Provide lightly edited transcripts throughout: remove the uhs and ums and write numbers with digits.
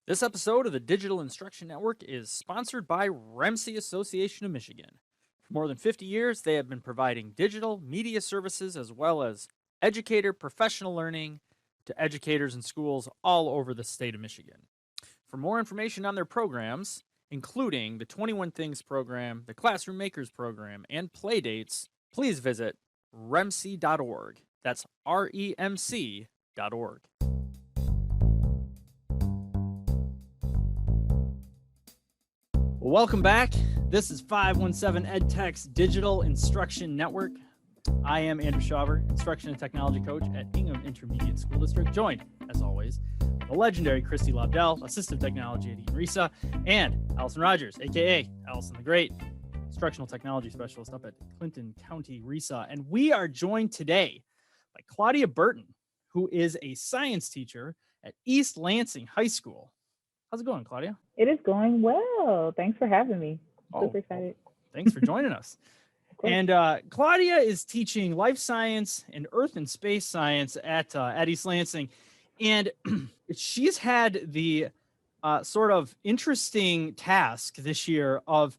This episode of the Digital Instruction Network is sponsored by REMC Association of Michigan. For more than 50 years, they have been providing digital media services as well as educator professional learning to educators and schools all over the state of Michigan. For more information on their programs, including the 21 Things program, the Classroom Makers program, and Playdates, please visit remc.org. That's REMC.org. Well, welcome back. This is 517 EdTech's Digital Instruction Network. I am Andrew Shawver, Instruction and Technology Coach at Ingham Intermediate School District, joined, as always, by the legendary Christy Lobdell, Assistive Technology at Eaton Risa, and Allison Rogers, a.k.a. Allison the Great, Instructional Technology Specialist up at Clinton County Risa. And we are joined today by Klaudia Burton, who is a science teacher at East Lansing High School. How's it going, Klaudia? It is going well. Thanks for having me. Super excited. Thanks for joining us. And Klaudia is teaching life science and earth and space science at East Lansing. And she's had the sort of interesting task this year of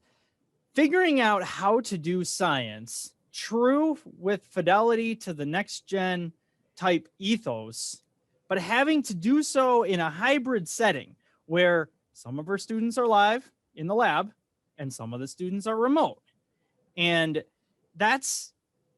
figuring out how to do science true with fidelity to the next gen type ethos, but having to do so in a hybrid setting where some of her students are live in the lab and some of the students are remote. And that's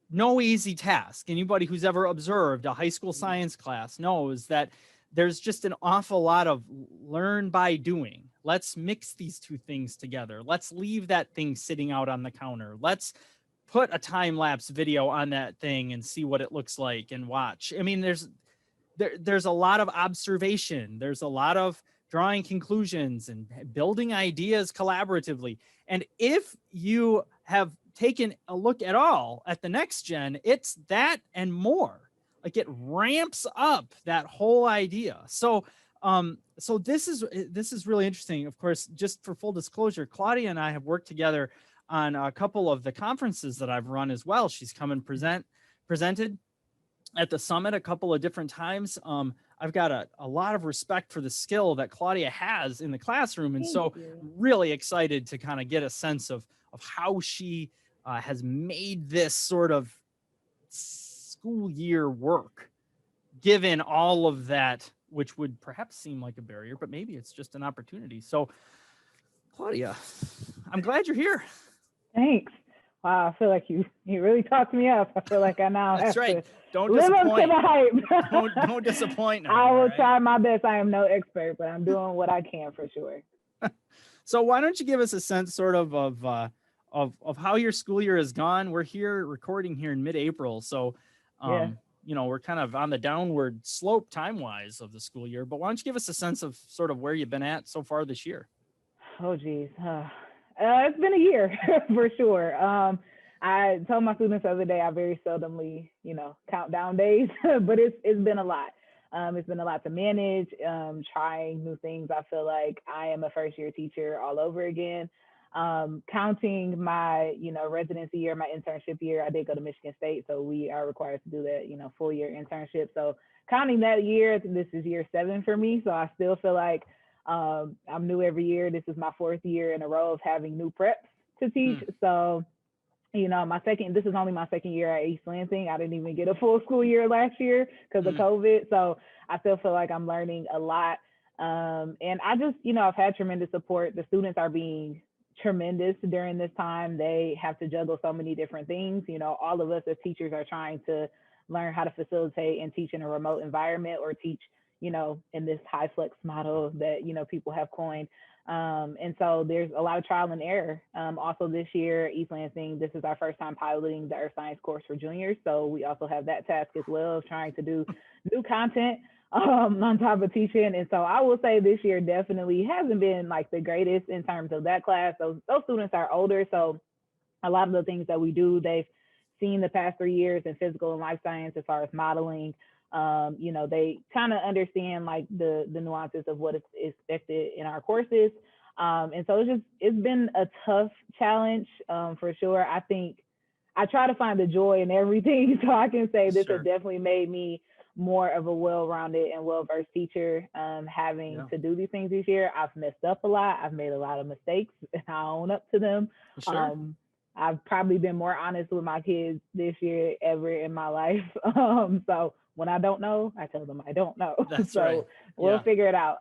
no easy task. Anybody who's ever observed a high school science class knows that there's just an awful lot of learn by doing. Let's mix these two things together. Let's leave that thing sitting out on the counter. Let's put a time-lapse video on that thing and see what it looks like and watch. I mean, there's a lot of observation. There's a lot of drawing conclusions and building ideas collaboratively. And if you have taken a look at all at the next gen, it's that and more. Like, it ramps up that whole idea. So this is really interesting. Of course, just for full disclosure, Klaudia and I have worked together on a couple of the conferences that I've run as well. She's come and presented at the summit a couple of different times. I've got a lot of respect for the skill that Klaudia has in the classroom. And so really excited to kind of get a sense of how she has made this sort of school year work, given all of that, which would perhaps seem like a barrier, but maybe it's just an opportunity. So Klaudia, I'm glad you're here. Thanks. Wow, I feel like you really talked me up. I feel like I now That's have right. to Don't live up disappoint. to the hype. Don't disappoint now. I will right? try my best. I am no expert, but I'm doing what I can for sure. So why don't you give us a sense sort of how your school year has gone? We're here recording here in mid-April. So, you know, we're kind of on the downward slope time-wise of the school year, but why don't you give us a sense of sort of where you've been at so far this year? Oh, geez. It's been a year for sure. I told my students the other day, I very seldomly, count down days, but it's been a lot. It's been a lot to manage, trying new things. I feel like I am a first year teacher all over again. Counting my, residency year, my internship year, I did go to Michigan State, so we are required to do that, full year internship. So counting that year, this is year 7 for me. So I still feel like I'm new every year. This is my 4th year in a row of having new preps to teach. So, this is only my 2nd year at East Lansing. I didn't even get a full school year last year because of COVID. So I still feel like I'm learning a lot. And I just, I've had tremendous support. The students are being tremendous during this time. They have to juggle so many different things. All of us as teachers are trying to learn how to facilitate and teach in a remote environment or teach in this high flex model that, people have coined. And so there's a lot of trial and error. Also this year, East Lansing, this is our first time piloting the Earth Science course for juniors. So we also have that task as well of trying to do new content on top of teaching. And so I will say this year definitely hasn't been like the greatest in terms of that class. Those students are older. So a lot of the things that we do, they've seen the past 3 years in physical and life science as far as modeling. They kind of understand like the nuances of what is expected in our courses. And so it's been a tough challenge for sure. I think I try to find the joy in everything. So I can say this has definitely made me more of a well-rounded and well-versed teacher, having to do these things this year. I've messed up a lot. I've made a lot of mistakes, and I own up to them. Sure. I've probably been more honest with my kids this year ever in my life. So when I don't know, I tell them I don't know. That's So right. we'll figure it out.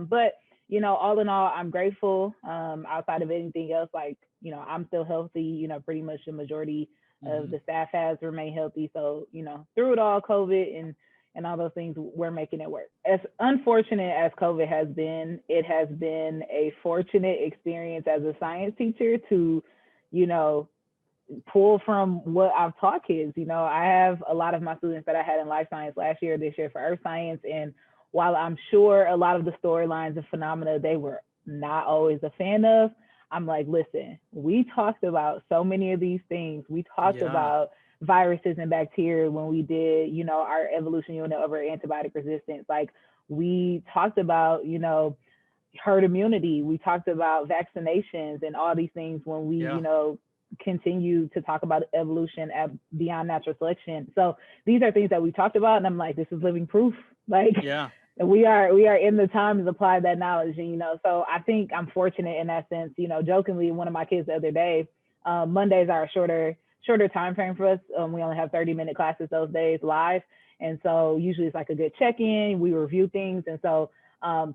But you know, all in all, I'm grateful. Outside of anything else, like, you know, I'm still healthy. You know, pretty much the majority of the staff has remained healthy. So, you know, through it all, COVID and all those things, we're making it work. As unfortunate as COVID has been, it has been a fortunate experience as a science teacher to, you know, pull from what I've taught kids. You know, I have a lot of my students that I had in life science last year, this year for earth science. And while I'm sure a lot of the storylines and phenomena they were not always a fan of, I'm like, listen, we talked about so many of these things. We talked about viruses and bacteria when we did, you know, our evolution unit over antibiotic resistance. Like, we talked about, you know, herd immunity. We talked about vaccinations and all these things when we, you know, continue to talk about evolution at beyond natural selection. So these are things that we talked about, and I'm like, this is living proof. Like, we are in the time to apply that knowledge. And, you know, so I think I'm fortunate in that sense. You know, jokingly, one of my kids the other day, Mondays are a shorter time frame for us. We only have 30-minute classes those days live. And so usually it's like a good check-in, we review things. And so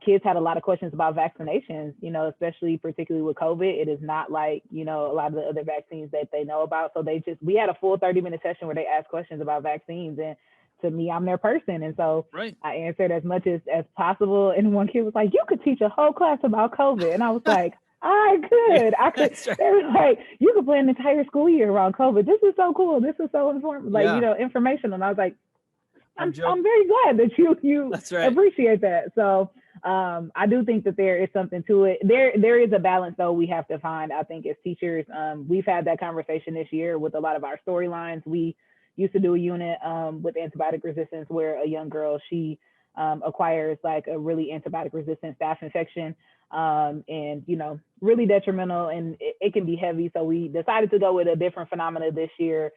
kids had a lot of questions about vaccinations, you know, especially particularly with COVID. It is not like, you know, a lot of the other vaccines that they know about. So we had a full 30-minute session where they asked questions about vaccines. And to me, I'm their person. And so I answered as much as possible. And one kid was like, you could teach a whole class about COVID. And I was like, I could. They were like, you could plan an entire school year around COVID. This is so cool. This is so informative, like, you know, informational. And I was like, I'm very glad that you appreciate that. So I do think that there is something to it. There is a balance, though, we have to find, I think, as teachers. We've had that conversation this year with a lot of our storylines. We used to do a unit with antibiotic resistance where a young girl, she acquires like a really antibiotic resistant staph infection, and, you know, really detrimental, and it can be heavy. So we decided to go with a different phenomena this year.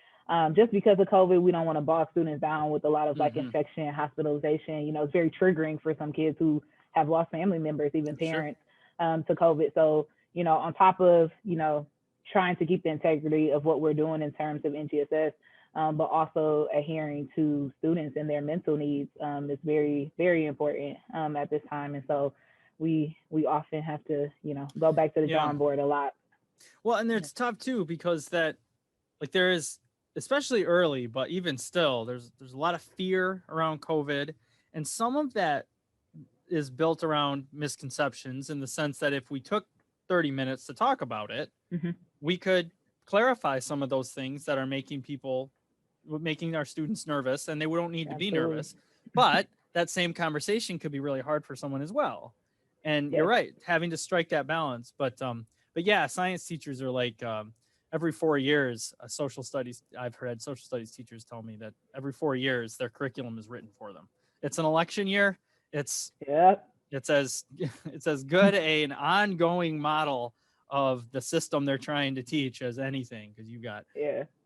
Just because of COVID, we don't want to bog students down with a lot of like infection, hospitalization. You know, it's very triggering for some kids who have lost family members, even parents, to COVID. So, you know, on top of, you know, trying to keep the integrity of what we're doing in terms of NGSS, but also adhering to students and their mental needs is very, very important at this time. And so we often have to, you know, go back to the drawing board a lot. Well, and it's tough too, because that, like, there is, especially early, but even still, there's a lot of fear around COVID, and some of that is built around misconceptions, in the sense that if we took 30 minutes to talk about it, we could clarify some of those things that are making our students nervous, and they don't need to be nervous. But that same conversation could be really hard for someone as well. And you're right, having to strike that balance. But yeah, science teachers are like, every 4 years, I've heard social studies teachers tell me that every 4 years their curriculum is written for them. It's an election year. It's as good an ongoing model of the system they're trying to teach as anything, because you got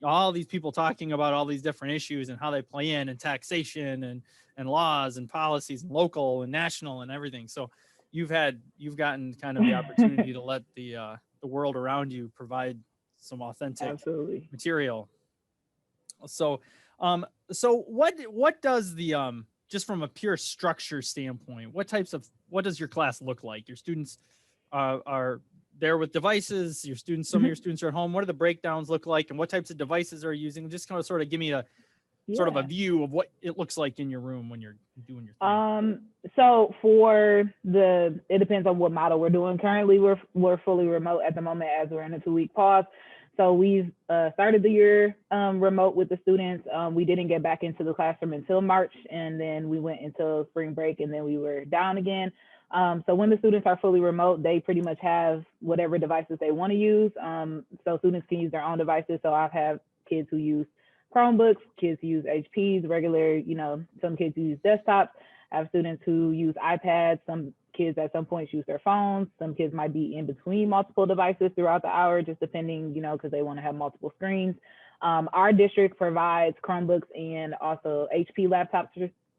all these people talking about all these different issues and how they play in, and taxation and laws and policies, and local and national and everything. So you've gotten kind of the opportunity to let the world around you provide some authentic material. So what does the just from a pure structure standpoint, what does your class look like? Your students are there with devices, some of your students are at home. What do the breakdowns look like, and what types of devices are you using? Just kind of sort of give me a sort of a view of what it looks like in your room when you're doing your thing. So it depends on what model we're doing. Currently, we're fully remote at the moment, as we're in a 2-week pause. So we've started the year remote with the students. We didn't get back into the classroom until March, and then we went until spring break, and then we were down again. So when the students are fully remote, they pretty much have whatever devices they want to use. So students can use their own devices. So I've had kids who use Chromebooks, kids who use HPs, regular, you know, some kids who use desktops. I have students who use iPads. Some kids at some points use their phones. Some kids might be in between multiple devices throughout the hour, just depending, you know, because they want to have multiple screens. Our district provides Chromebooks and also HP laptops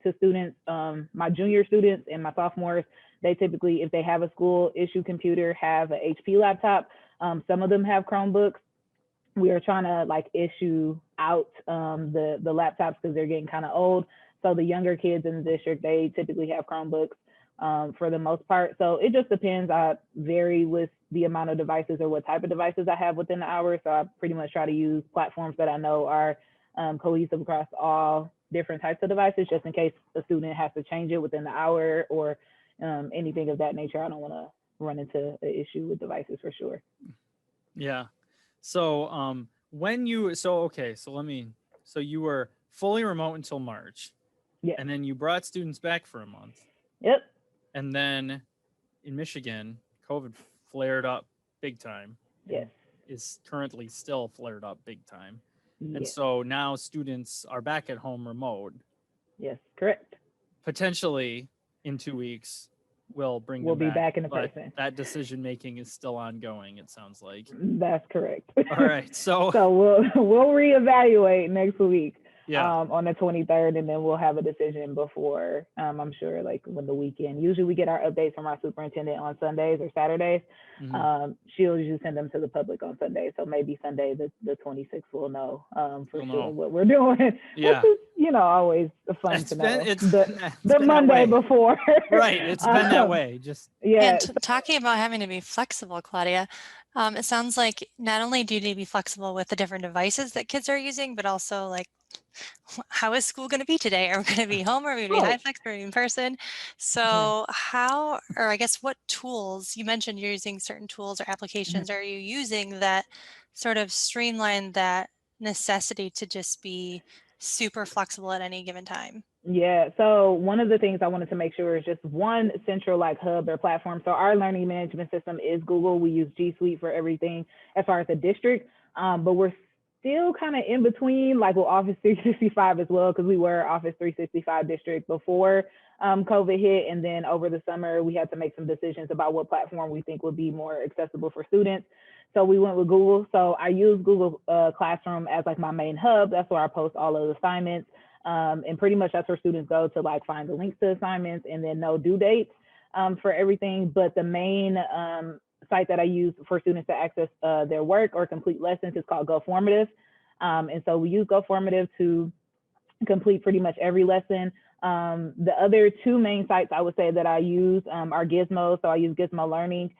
to students. My junior students and my sophomores, they typically, if they have a school issue computer, have an HP laptop. Some of them have Chromebooks. We are trying to like issue out the laptops because they're getting kind of old. So the younger kids in the district, they typically have Chromebooks for the most part. So it just depends. I vary with the amount of devices or what type of devices I have within the hour. So I pretty much try to use platforms that I know are cohesive across all different types of devices, just in case a student has to change it within the hour or anything of that nature. I don't want to run into an issue with devices for sure. Yeah. So so you were fully remote until March. Yeah. And then you brought students back for a month. Yep. And then in Michigan, COVID flared up big time. Yes. Is currently still flared up big time. Yes. And so now students are back at home remote. Yes, correct. Potentially in 2 weeks, we'll be back in person. That decision making is still ongoing, it sounds like. That's correct. All right. So we'll reevaluate next week. Yeah. On the 23rd, and then we'll have a decision before, I'm sure, like when the weekend. Usually we get our updates from our superintendent on Sundays or Saturdays. Mm-hmm. She'll usually send them to the public on Sunday. So maybe Sunday, the 26th, we'll know for sure what we're doing. Yeah. Which is, always fun to know. It's the Monday before. Right. It's been that way. Just yeah. And talking about having to be flexible, Klaudia, it sounds like not only do you need to be flexible with the different devices that kids are using, but also like, how is school going to be today? Are we going to be home? Or are we going to be HiFlex? Or in person? So what tools, you mentioned you're using certain tools or applications, are you using that sort of streamline that necessity to just be super flexible at any given time? Yeah, so one of the things I wanted to make sure is just one central like hub or platform. So our learning management system is Google. We use G Suite for everything as far as the district, but we're still kind of in between, like with Office 365 as well, because we were Office 365 district before COVID hit. And then over the summer, we had to make some decisions about what platform we think would be more accessible for students. So we went with Google. So I use Google Classroom as like my main hub. That's where I post all of the assignments. And pretty much that's where students go to like find the links to assignments and then know due dates for everything. But the main site that I use for students to access their work or complete lessons is called GoFormative. And so we use GoFormative to complete pretty much every lesson. The other two main sites I would say that I use are Gizmo. So I use Gizmo Learning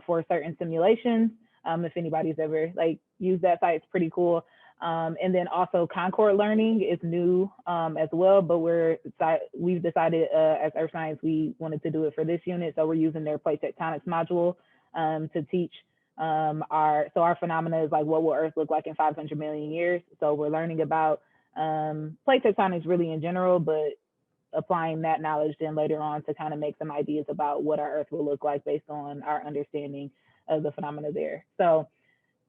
for certain simulations. If anybody's ever like used that site, it's pretty cool. And then also Concord Learning is new as well, but we've decided as Earth Science we wanted to do it for this unit. So we're using their plate tectonics module to teach our phenomena is like what will Earth look like in 500 million years. So we're learning about plate tectonics really in general, but applying that knowledge then later on to kind of make some ideas about what our Earth will look like based on our understanding of the phenomena there. So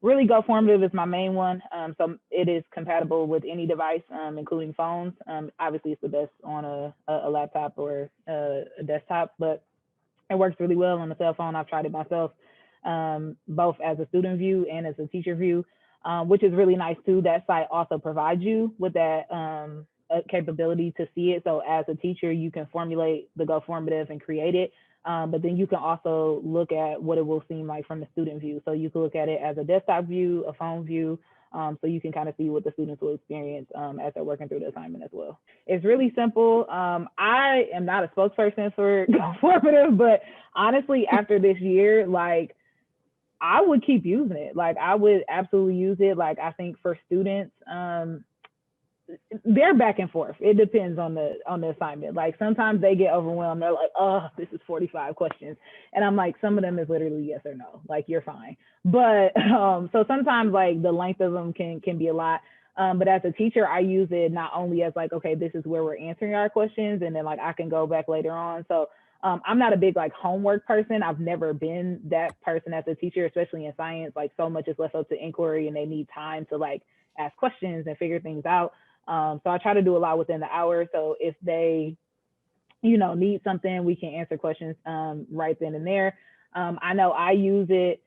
really GoFormative is my main one. So it is compatible with any device, including phones. Obviously it's the best on a laptop or a desktop, but it works really well on the cell phone. I've tried it myself, both as a student view and as a teacher view, which is really nice too. That site also provides you with that capability to see it. So as a teacher, you can formulate the GoFormative and create it. But then you can also look at what it will seem like from the student view. So you can look at it as a desktop view, a phone view, so you can kind of see what the students will experience as they're working through the assignment as well. It's really simple. I am not a spokesperson for GoFormative, but honestly, after this year, like I would keep using it. Like I would absolutely use it. Like I think for students, they're back and forth. It depends on the assignment. Like sometimes they get overwhelmed. They're like, oh, this is 45 questions. And I'm like, some of them is literally yes or no, like you're fine. But so sometimes like the length of them can be a lot. But as a teacher, I use it not only as like, okay, this is where we're answering our questions. And then like I can go back later on. So I'm not a big like homework person. I've never been that person as a teacher, especially in science. Like so much is left up to inquiry and they need time to like ask questions and figure things out. So I try to do a lot within the hour. So if they, need something, we can answer questions right then and there. I know I use it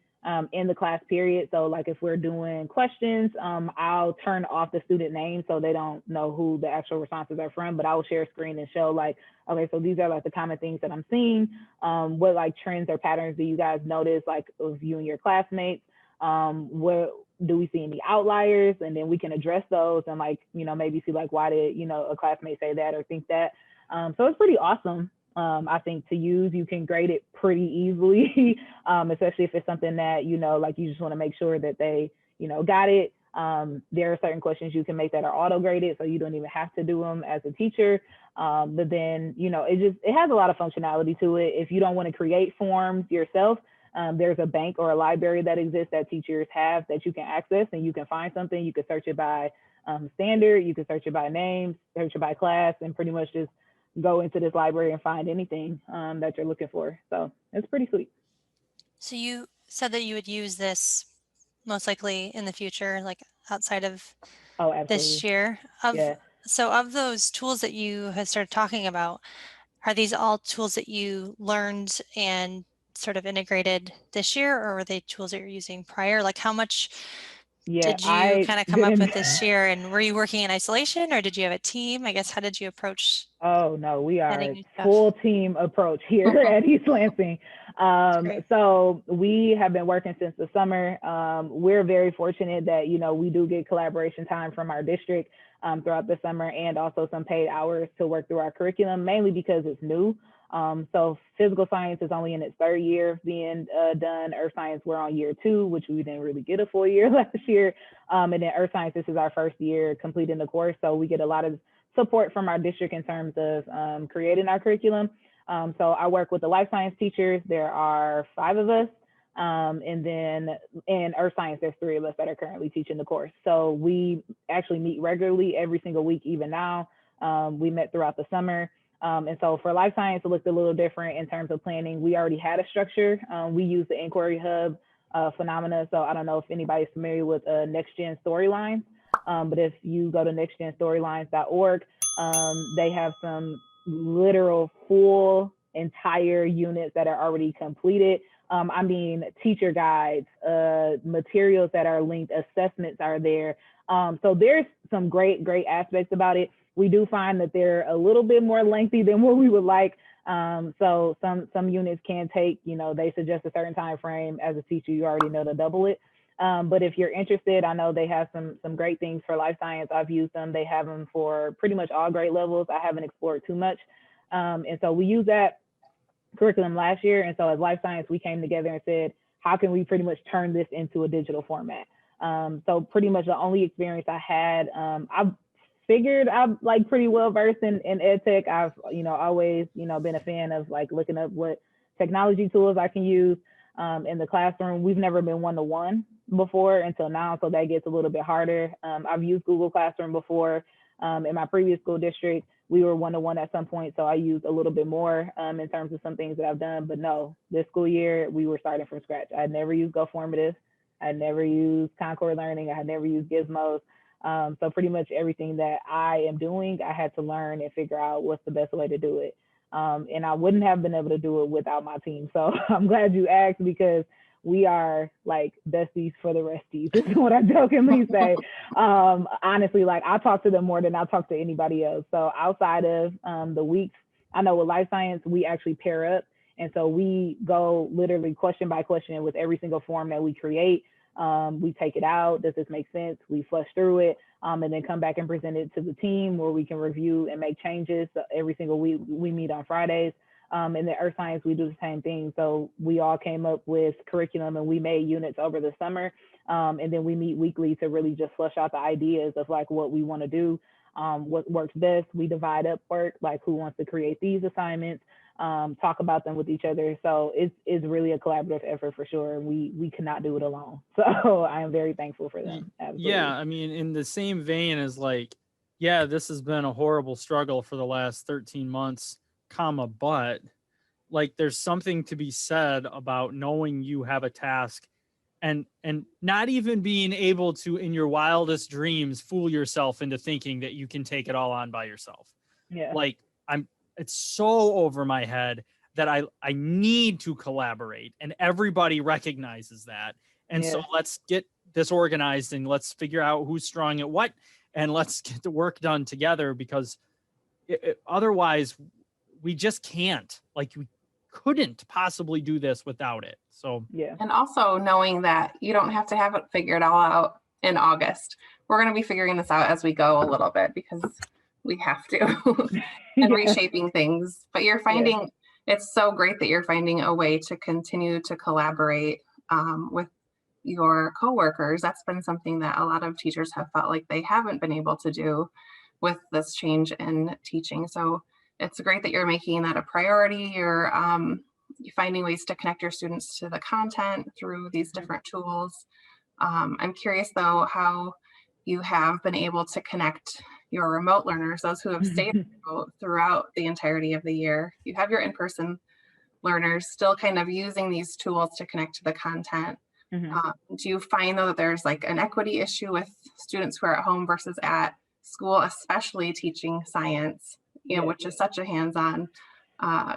in the class period. So like if we're doing questions, I'll turn off the student name so they don't know who the actual responses are from, but I will share a screen and show like, okay, so these are like the common things that I'm seeing. What like trends or patterns do you guys notice like of you and your classmates? What do we see any outliers? And then we can address those and like, you know, maybe see like, why did, you know, a classmate say that or think that? So it's pretty awesome. I think to use, you can grade it pretty easily, especially if it's something that, you know, like you just want to make sure that they, you know, got it. There are certain questions you can make that are auto graded, so you don't even have to do them as a teacher. But then, you know, it has a lot of functionality to it. If you don't want to create forms yourself, there's a bank or a library that exists that teachers have that you can access, and you can find something. You can search it by standard, you can search it by name, search it by class, and pretty much just go into this library and find anything that you're looking for. So it's pretty sweet. So you said that you would use this most likely in the future, like outside of Oh, absolutely. this year. Yeah. So of those tools that you have started talking about, are these all tools that you learned and sort of integrated this year, or were they tools that you're using prior? Like how much Yeah, did you I kind of come up didn't. with this year, and were you working in isolation or did you have a team? I guess, how did you approach Oh no, we are adding new stuff? full team approach here at East Lansing. Great. So we have been working since the summer. We're very fortunate that, you know, we do get collaboration time from our district throughout the summer, and also some paid hours to work through our curriculum, mainly because it's new. So physical science is only in its third year of being done. Earth science, we're on year 2, which we didn't really get a full year last year. And then earth science, this is our first year completing the course. So we get a lot of support from our district in terms of creating our curriculum. So I work with the life science teachers. There are 5 of us. And then in earth science, there's 3 of us that are currently teaching the course. So we actually meet regularly every single week, even now. We met throughout the summer. And so for life science, it looked a little different in terms of planning. We already had a structure. We use the Inquiry Hub phenomena. So I don't know if anybody's familiar with Next Gen Storylines, but if you go to nextgenstorylines.org, they have some literal full entire units that are already completed. I mean, teacher guides, materials that are linked, assessments are there. So there's some great aspects about it. We do find that they're a little bit more lengthy than what we would like. So some units can take, you know, they suggest a certain time frame. As a teacher, you already know to double it. But if you're interested, I know they have some great things for life science. I've used them. They have them for pretty much all grade levels. I haven't explored too much. And so we used that curriculum last year. And so as life science, we came together and said, how can we pretty much turn this into a digital format? So pretty much the only experience I had, I've figured I'm like pretty well versed in ed tech. I've, you know, always, you know, been a fan of like looking up what technology tools I can use in the classroom. We've never been one-to-one before until now, so that gets a little bit harder. I've used Google Classroom before. In my previous school district, we were one-to-one at some point, so I used a little bit more in terms of some things that I've done. But no, this school year, we were starting from scratch. I had never used GoFormative. I had never used Concord Learning. I had never used Gizmos. So pretty much everything that I am doing, I had to learn and figure out what's the best way to do it. And I wouldn't have been able to do it without my team. So I'm glad you asked, because we are like besties for the resties. This is what I jokingly say. Honestly, like I talk to them more than I talk to anybody else. So outside of the weeks, I know with life science, we actually pair up. And so we go literally question by question with every single form that we create. We take it out. Does this make sense? We flush through it and then come back and present it to the team where we can review and make changes. So every single week we meet on Fridays. In the earth science, we do the same thing. So we all came up with curriculum and we made units over the summer. And then we meet weekly to really just flush out the ideas of like what we want to do, what works best. We divide up work, like who wants to create these assignments, talk about them with each other. So it's really a collaborative effort for sure. We cannot do it alone. So I am very thankful for them. Absolutely. Yeah, I mean, in the same vein as like, yeah, this has been a horrible struggle for the last 13 months, but like there's something to be said about knowing you have a task and not even being able to, in your wildest dreams, fool yourself into thinking that you can take it all on by yourself. Yeah. Like it's so over my head that I need to collaborate, and everybody recognizes that. And so let's get this organized and let's figure out who's strong at what, and let's get the work done together, because otherwise we just can't, like, we couldn't possibly do this without it. So and also knowing that you don't have to have it figured all out in August. We're going to be figuring this out as we go a little bit, because we have to and reshaping things. But you're finding it's so great that you're finding a way to continue to collaborate with your coworkers. That's been something that a lot of teachers have felt like they haven't been able to do with this change in teaching. So it's great that you're making that a priority. You're finding ways to connect your students to the content through these different tools. I'm curious though, how you have been able to connect your remote learners, those who have stayed remote throughout the entirety of the year. You have your in-person learners still kind of using these tools to connect to the content. Do you find though that there's like an equity issue with students who are at home versus at school, especially teaching science, which is such a hands-on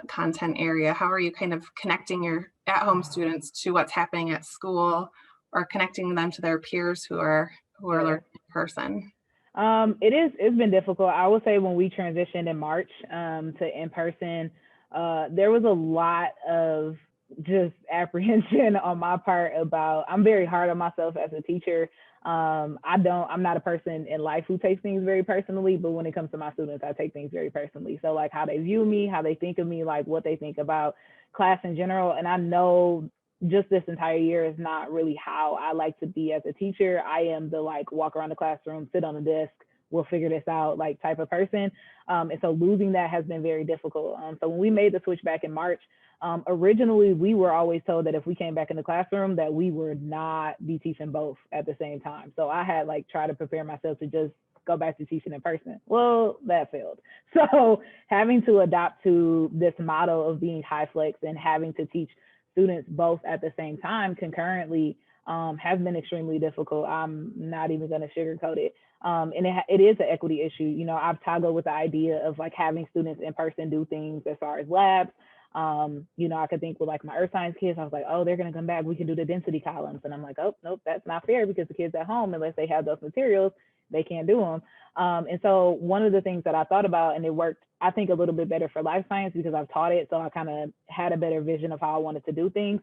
content area? How are you kind of connecting your at-home students to what's happening at school, or connecting them to their peers who are learning in person? It's been difficult. I would say when we transitioned in March to in-person, there was a lot of just apprehension on my part about, I'm very hard on myself as a teacher. I'm not a person in life who takes things very personally, but when it comes to my students, I take things very personally. So like how they view me, how they think of me, like what they think about class in general. And I know just this entire year is not really how I like to be as a teacher. I am the like walk around the classroom, sit on the desk, we'll figure this out like type of person. And so losing that has been very difficult. So when we made the switch back in March, originally we were always told that if we came back in the classroom that we would not be teaching both at the same time. So I had like tried to prepare myself to just go back to teaching in person. Well, that failed. So having to adapt to this model of being high flex and having to teach students both at the same time concurrently has been extremely difficult. I'm not even going to sugarcoat it. And it is an equity issue. You know, I've toggled with the idea of like having students in person do things as far as labs. You know, I could think with like my earth science kids, I was like, oh, they're going to come back, we can do the density columns. And I'm like, oh, nope, that's not fair, because the kids at home, unless they have those materials, they can't do them. And so one of the things that I thought about, and it worked, I think, a little bit better for life science because I've taught it. So I kind of had a better vision of how I wanted to do things,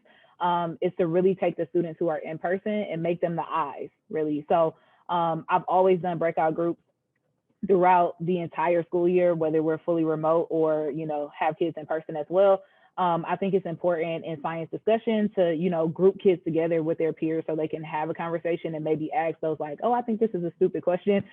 is to really take the students who are in person and make them the eyes, really. So I've always done breakout groups throughout the entire school year, whether we're fully remote or, you know, have kids in person as well. I think it's important in science discussion to, you know, group kids together with their peers so they can have a conversation and maybe ask those like, oh, I think this is a stupid question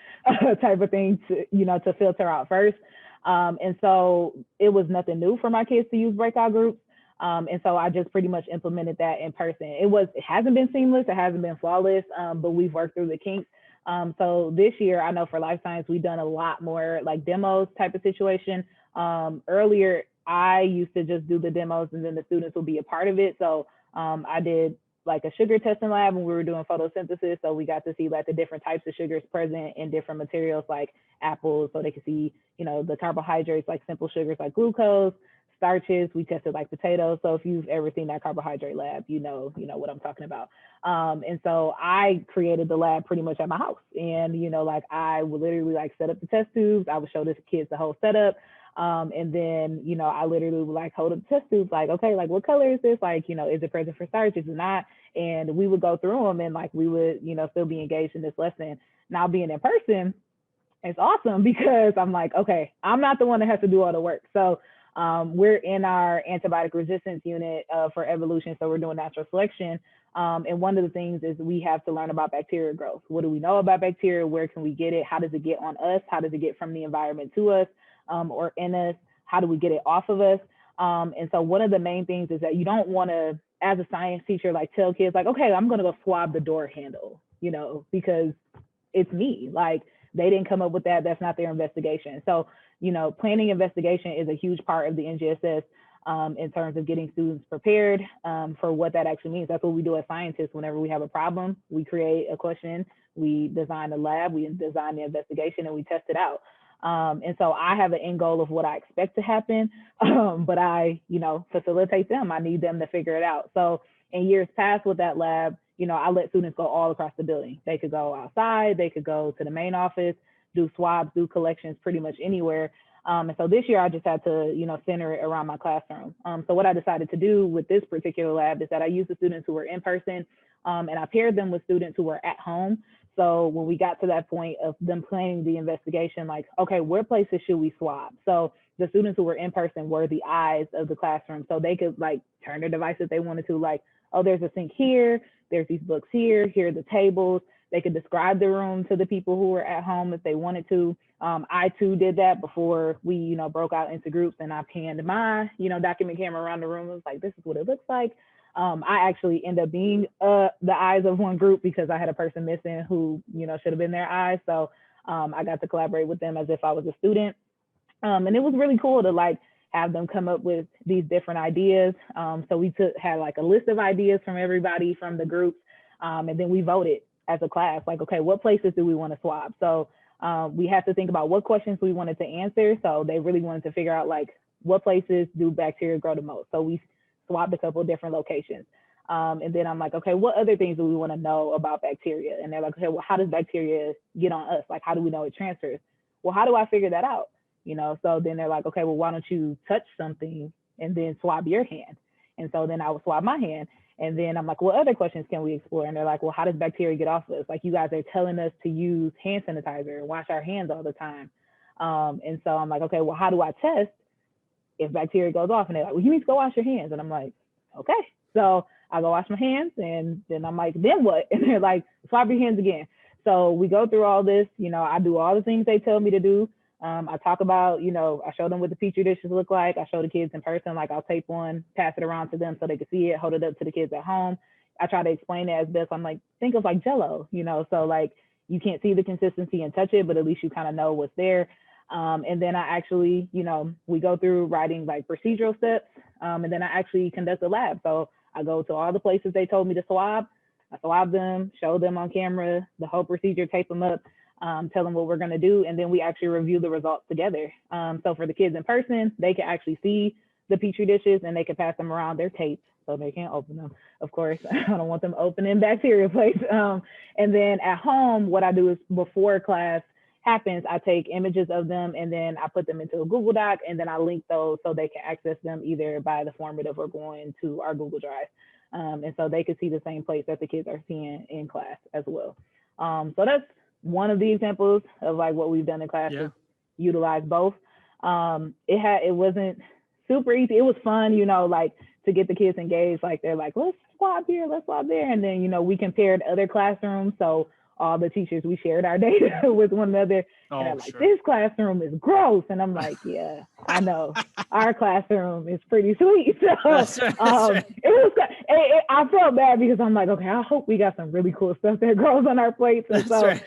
type of thing to, you know, to filter out first. And so it was nothing new for my kids to use breakout groups. And so I just pretty much implemented that in person. It hasn't been seamless, it hasn't been flawless, but we've worked through the kinks. So this year, I know for life science, we've done a lot more like demos type of situation. Earlier, I used to just do the demos and then the students will be a part of it. So I did like a sugar testing lab when we were doing photosynthesis. So we got to see like the different types of sugars present in different materials like apples. So they could see, you know, the carbohydrates like simple sugars like glucose, starches. We tested like potatoes. So if you've ever seen that carbohydrate lab, you know what I'm talking about. And so I created the lab pretty much at my house. And, you know, like I would literally like set up the test tubes. I would show the kids the whole setup. And then, you know, I literally would like hold up the test tubes, like, okay, like what color is this? Like, you know, is it present for starch? Is it not? And we would go through them and like, we would, you know, still be engaged in this lesson. Now being in person, it's awesome because I'm like, okay, I'm not the one that has to do all the work. So we're in our antibiotic resistance unit for evolution. So we're doing natural selection. And one of the things is we have to learn about bacteria growth. What do we know about bacteria? Where can we get it? How does it get on us? How does it get from the environment to us or in us? How do we get it off of us? And so one of the main things is that you don't want to, as a science teacher, like tell kids like, okay, I'm going to go swab the door handle, you know, because it's me. Like they didn't come up with that. That's not their investigation. So, you know, planning investigation is a huge part of the NGSS in terms of getting students prepared for what that actually means. That's what we do as scientists. Whenever we have a problem, we create a question, we design the lab, we design the investigation, and we test it out. And so I have an end goal of what I expect to happen, but I, facilitate them. I need them to figure it out. So in years past with that lab, I let students go all across the building. They could go outside, they could go to the main office, do swabs, do collections pretty much anywhere. And so this year I just had to, center it around my classroom. So what I decided to do with this particular lab is that I used the students who were in person, and I paired them with students who were at home. So when we got to that point of them planning the investigation, like, okay, where places should we swab? So the students who were in person were the eyes of the classroom. So they could like turn their device if they wanted to, like, oh, there's a sink here, there's these books here are the tables. They could describe the room to the people who were at home if they wanted to. I too did that before we, broke out into groups, and I panned my, document camera around the room. It was like, this is what it looks like. I actually end up being the eyes of one group because I had a person missing who, should have been their eyes. So I got to collaborate with them as if I was a student. And it was really cool to like have them come up with these different ideas. So we had like a list of ideas from everybody from the groups. And then we voted as a class, like, okay, what places do we want to swab? So we had to think about what questions we wanted to answer. So they really wanted to figure out like, what places do bacteria grow the most? So we swabbed a couple of different locations. And then I'm like, okay, what other things do we want to know about bacteria? And they're like, okay, well, how does bacteria get on us? Like, how do we know it transfers? Well, how do I figure that out? So then they're like, okay, well, why don't you touch something and then swab your hand? And so then I would swab my hand. And then I'm like, what other questions can we explore? And they're like, well, how does bacteria get off us? Like, you guys are telling us to use hand sanitizer and wash our hands all the time. And so I'm like, okay, well, how do I test if bacteria goes off? And they're like, well, you need to go wash your hands. And I'm like, okay. So I go wash my hands, and then I'm like, then what? And they're like, swab your hands again. So we go through all this, I do all the things they tell me to do. I talk about, I show them what the Petri dishes look like. I show the kids in person, like I'll tape one, pass it around to them so they can see it, hold it up to the kids at home. I try to explain it as best. I'm like, think of like Jell-O, so like you can't see the consistency and touch it, but at least you kind of know what's there. And then I actually, we go through writing like procedural steps, and then I actually conduct a lab. So I go to all the places they told me to swab. I swab them, show them on camera, the whole procedure, tape them up, tell them what we're going to do, and then we actually review the results together. So for the kids in person, they can actually see the Petri dishes and they can pass them around their tapes so they can't open them. Of course, I don't want them opening bacteria plates. And then at home, what I do is before class happens, I take images of them and then I put them into a Google Doc, and then I link those so they can access them either by the formative or going to our Google Drive. And so they can see the same place that the kids are seeing in class as well. So that's one of the examples of like what we've done in class. Yeah. Utilize both. It wasn't super easy. It was fun, like to get the kids engaged. Like they're like, let's swab here, let's swab there. And then, we compared other classrooms. So all the teachers, we shared our data with one another. And I'm like, this classroom is gross. And I'm like, yeah, I know. Our classroom is pretty sweet. So that's right. I felt bad because I'm like, okay, I hope we got some really cool stuff that grows on our plates. And so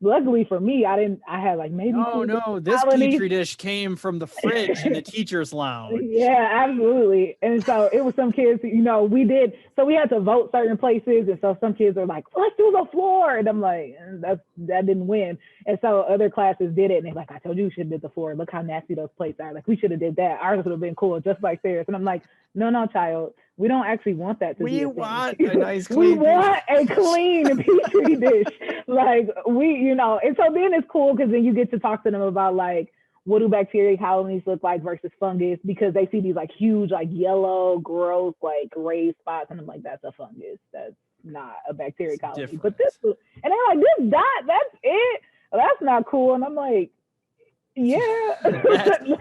luckily for me, I had like maybe. Oh no, this Petri dish came from the fridge in the teacher's lounge. Yeah, absolutely. And so it was some kids, we had to vote certain places. And so some kids are like, let's do the floor. And I'm like, that didn't win. And so other classes did it. And they're like, I told you should have did the floor. Look how nasty those plates are. Like, we should have did that. Ours would have been cool, just like theirs. And I'm like, no, child. We don't actually want that to be a thing. We want a nice clean We want a clean Petri dish. Like, and so then it's cool because then you get to talk to them about like, what do bacteria colonies look like versus fungus? Because they see these like huge, like yellow, gross, like gray spots. And I'm like, that's a fungus. That's not a bacteria colony. Different. But this, and they're like, this dot, that's it. That's not cool. And I'm like, yeah.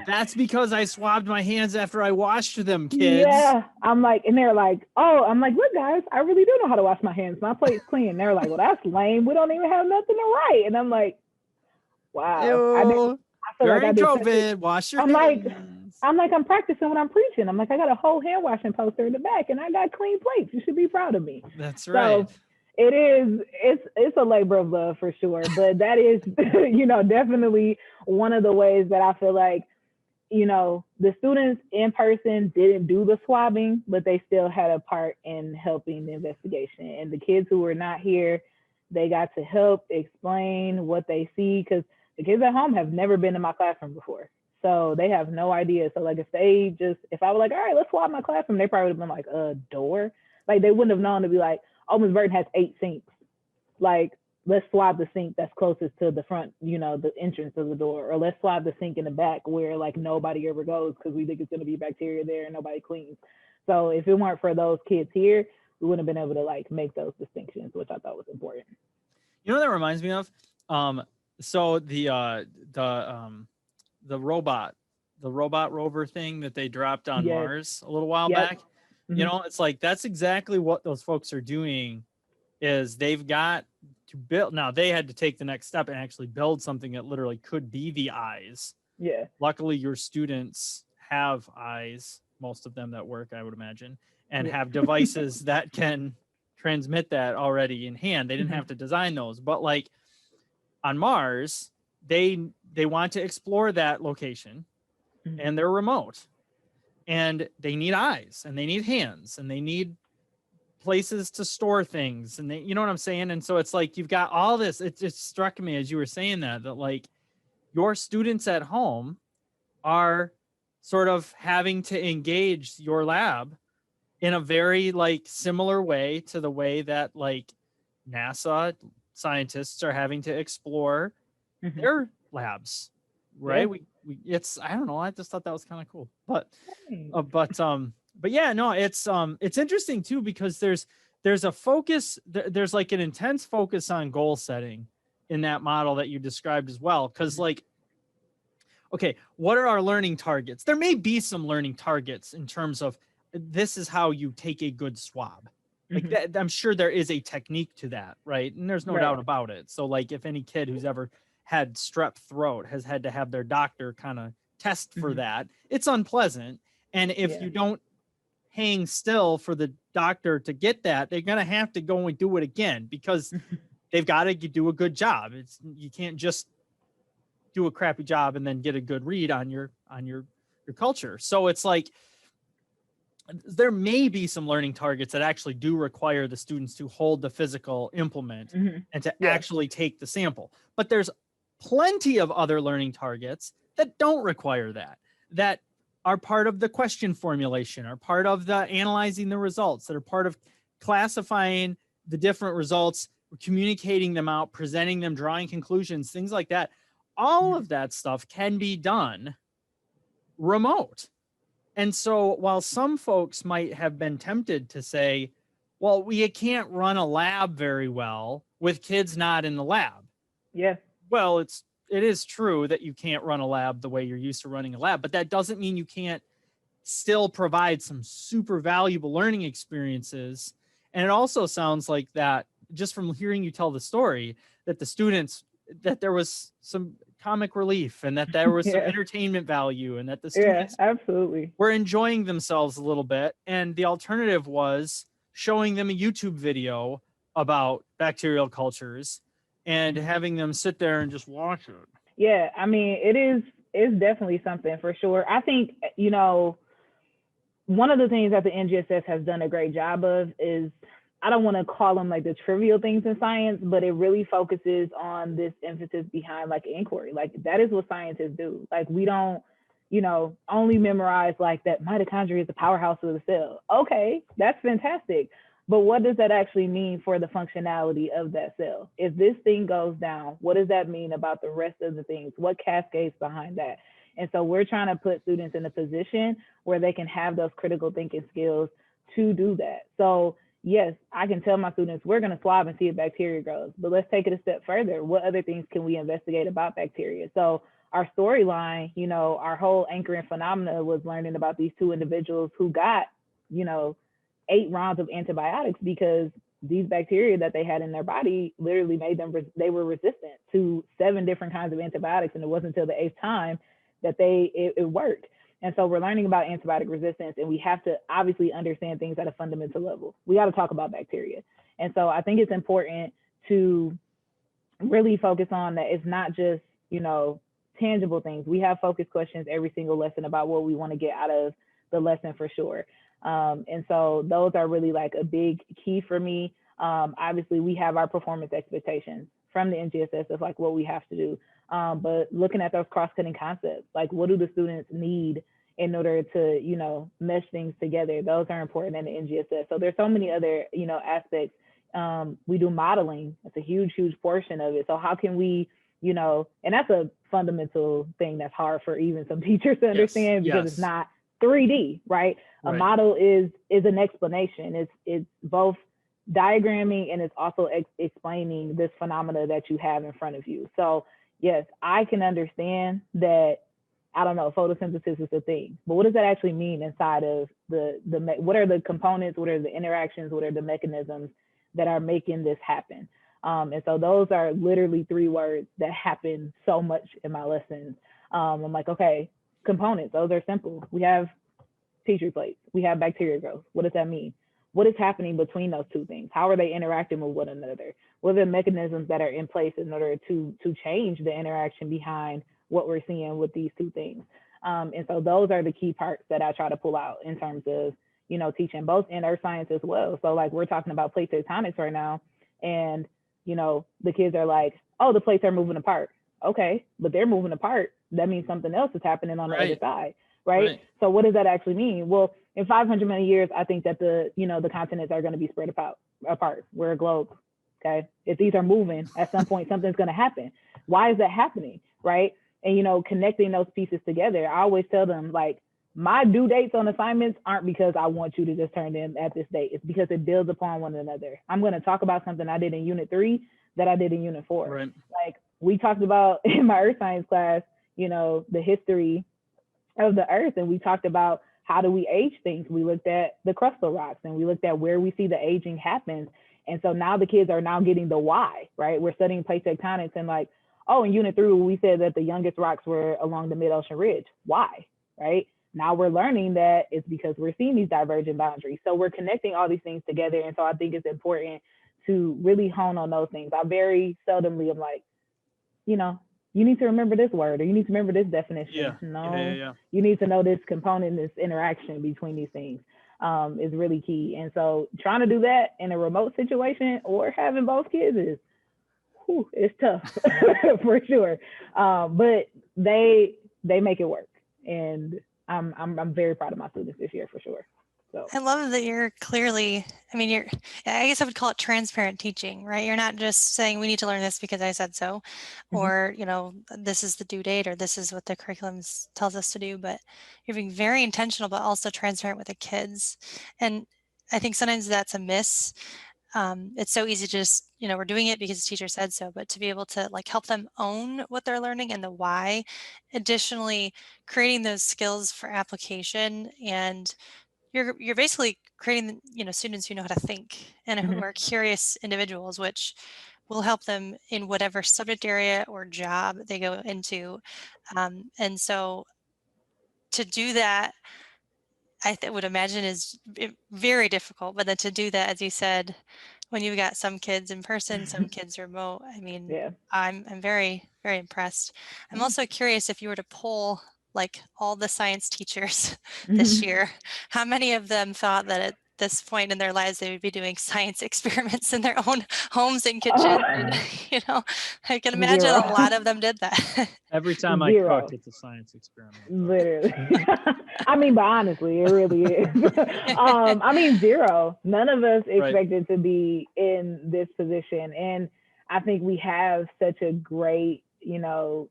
that's because I swabbed my hands after I washed them, kids. Yeah. I'm like, and they're like, look, guys, I really do know how to wash my hands. My plate's clean. They're like, well, that's lame. We don't even have nothing to write. And I'm like, wow. Ew. During COVID, wash your hands. I'm like, I'm practicing when I'm preaching. I'm like, I got a whole hand washing poster in the back and I got clean plates. You should be proud of me. That's right. So, it's a labor of love for sure, but that is, definitely one of the ways that I feel like, the students in person didn't do the swabbing, but they still had a part in helping the investigation. And the kids who were not here, they got to help explain what they see. Because The kids at home have never been in my classroom before. So they have no idea. So like if I was like, all right, let's swap my classroom, they probably would have been like, a door. Like they wouldn't have known to be like, oh, Ms. Burton has 8 sinks. Like, let's swab the sink that's closest to the front, the entrance of the door, or let's swab the sink in the back where like nobody ever goes because we think it's going to be bacteria there and nobody cleans. So if it weren't for those kids here, we wouldn't have been able to like make those distinctions, which I thought was important. You know what that reminds me of? So the robot rover thing that they dropped on Yes. Mars a little while Yep. back, it's like, that's exactly what those folks are doing. Is they've got to build. Now they had to take the next step and actually build something that literally could be the eyes. Yeah. Luckily, your students have eyes, most of them that work, I would imagine, and have devices that can transmit that already in hand. They didn't have to design those, but like on Mars, they want to explore that location, and they're remote, and they need eyes, and they need hands, and they need places to store things, and you know what I'm saying? And so it's like, you've got all this. It just struck me as you were saying that like your students at home are sort of having to engage your lab in a very like similar way to the way that like NASA scientists are having to explore their labs, right? Yeah. I don't know, I just thought that was kind of cool. But yeah, no, it's interesting too, because there's a focus, there's like an intense focus on goal setting in that model that you described as well. Because like, okay, what are our learning targets? There may be some learning targets in terms of, this is how you take a good swab. Like that, I'm sure there is a technique to that, right? And there's no doubt about it. So like, if any kid who's ever had strep throat has had to have their doctor kind of test for that, it's unpleasant. And if you don't hang still for the doctor to get that, they're going to have to go and do it again, because they've got to do a good job. You can't just do a crappy job and then get a good read on your culture. So it's like, there may be some learning targets that actually do require the students to hold the physical implement and to actually take the sample. But there's plenty of other learning targets that don't require that are part of the question formulation, are part of the analyzing the results, that are part of classifying the different results, communicating them out, presenting them, drawing conclusions, things like that. All of that stuff can be done remote. And so while some folks might have been tempted to say, well, we can't run a lab very well with kids not in the lab. Yeah. Well, it is true that you can't run a lab the way you're used to running a lab, but that doesn't mean you can't still provide some super valuable learning experiences. And it also sounds like that, just from hearing you tell the story, that the students, that there was some comic relief and that there was some entertainment value, and that the students absolutely were enjoying themselves a little bit. And the alternative was showing them a YouTube video about bacterial cultures and having them sit there and just watch it. Yeah, I mean, it's definitely something for sure. I think, one of the things that the NGSS has done a great job of is, I don't want to call them like the trivial things in science, but it really focuses on this emphasis behind like inquiry. Like that is what scientists do. Like we don't, only memorize like that mitochondria is the powerhouse of the cell. Okay, that's fantastic. But what does that actually mean for the functionality of that cell? If this thing goes down, what does that mean about the rest of the things? What cascades behind that? And so we're trying to put students in a position where they can have those critical thinking skills to do that. So yes, I can tell my students, we're going to swab and see if bacteria grows, but let's take it a step further. What other things can we investigate about bacteria? So our storyline, our whole anchoring phenomena was learning about these 2 individuals who got, 8 rounds of antibiotics because these bacteria that they had in their body literally made them, they were resistant to 7 different kinds of antibiotics. And it wasn't until the 8th time that it worked. And so we're learning about antibiotic resistance, and we have to obviously understand things at a fundamental level. We got to talk about bacteria. And so I think it's important to really focus on that. It's not just, tangible things. We have focus questions every single lesson about what we want to get out of the lesson for sure. And so those are really like a big key for me. Obviously we have our performance expectations from the NGSS of like what we have to do. but looking at those cross-cutting concepts, like what do the students need in order to, you know, mesh things together? Those are important in the NGSS. So there's so many other, you know, aspects. We do modeling. That's a huge, huge portion of it. So how can we, you know, and that's a fundamental thing that's hard for even some teachers to understand because it's not 3D, right? A model is an explanation. It's both diagramming and it's also explaining this phenomena that you have in front of you. So yes, I can understand that, I don't know, photosynthesis is a thing, but what does that actually mean inside of what are the components, what are the interactions, what are the mechanisms that are making this happen? And so those are literally 3 words that happen so much in my lessons. I'm like, okay, components, those are simple. We have Petri plates, we have bacteria growth. What does that mean? What is happening between those 2 things? How are they interacting with one another? What are the mechanisms that are in place in order to change the interaction behind what we're seeing with these 2 things? And so those are the key parts that I try to pull out in terms of, you know, teaching both in earth science as well. So like we're talking about plate tectonics right now, and, you know, the kids are like, oh, the plates are moving apart. Okay, but they're moving apart. That means something else is happening on the other side, right? So what does that actually mean? Well, in 500 million years, I think that the continents are going to be spread apart. We're a globe, okay? If these are moving, at some point, something's going to happen. Why is that happening, right? And, you know, connecting those pieces together, I always tell them, like, my due dates on assignments aren't because I want you to just turn in at this date. It's because it builds upon one another. I'm going to talk about something I did in Unit 3 that I did in Unit 4. Right. Like, we talked about in my earth science class, you know, the history of the earth, and we talked about how do we age things. We looked at the crustal rocks and we looked at where we see the aging happens. And so now the kids are now getting the why, right? We're studying plate tectonics and like, oh, in Unit 3, we said that the youngest rocks were along the mid-ocean ridge. Why, right? Now we're learning that it's because we're seeing these divergent boundaries. So we're connecting all these things together. And so I think it's important to really hone on those things. I very seldomly am like, you know, you need to remember this word or you need to remember this definition. You need to know this component, this interaction between these things is really key. And so trying to do that in a remote situation or having both kids is, it's tough for sure. But they make it work. And I'm very proud of my students this year for sure. So I love that you're clearly, I guess I would call it transparent teaching, right? You're not just saying we need to learn this because I said so, or, you know, this is the due date or this is what the curriculum tells us to do, but you're being very intentional, but also transparent with the kids. And I think sometimes that's a miss. It's so easy to just, you know, we're doing it because the teacher said so, but to be able to like help them own what they're learning and the why, additionally creating those skills for application, and you're basically creating, you know, students who know how to think and who are curious individuals, which will help them in whatever subject area or job they go into. And so to do that, I would imagine is very difficult, but then to do that, as you said, when you've got some kids in person, some kids remote, I mean, I'm very, very impressed. I'm also curious if you were to poll like all the science teachers this year, how many of them thought that at this point in their lives they would be doing science experiments in their own homes and kitchens? And, you know, I can imagine a lot of them did that. Every time I cook, it's a science experiment. Literally. I mean, but honestly, it really is. I mean, 0. None of us expected to be in this position. And I think we have such a great, you know,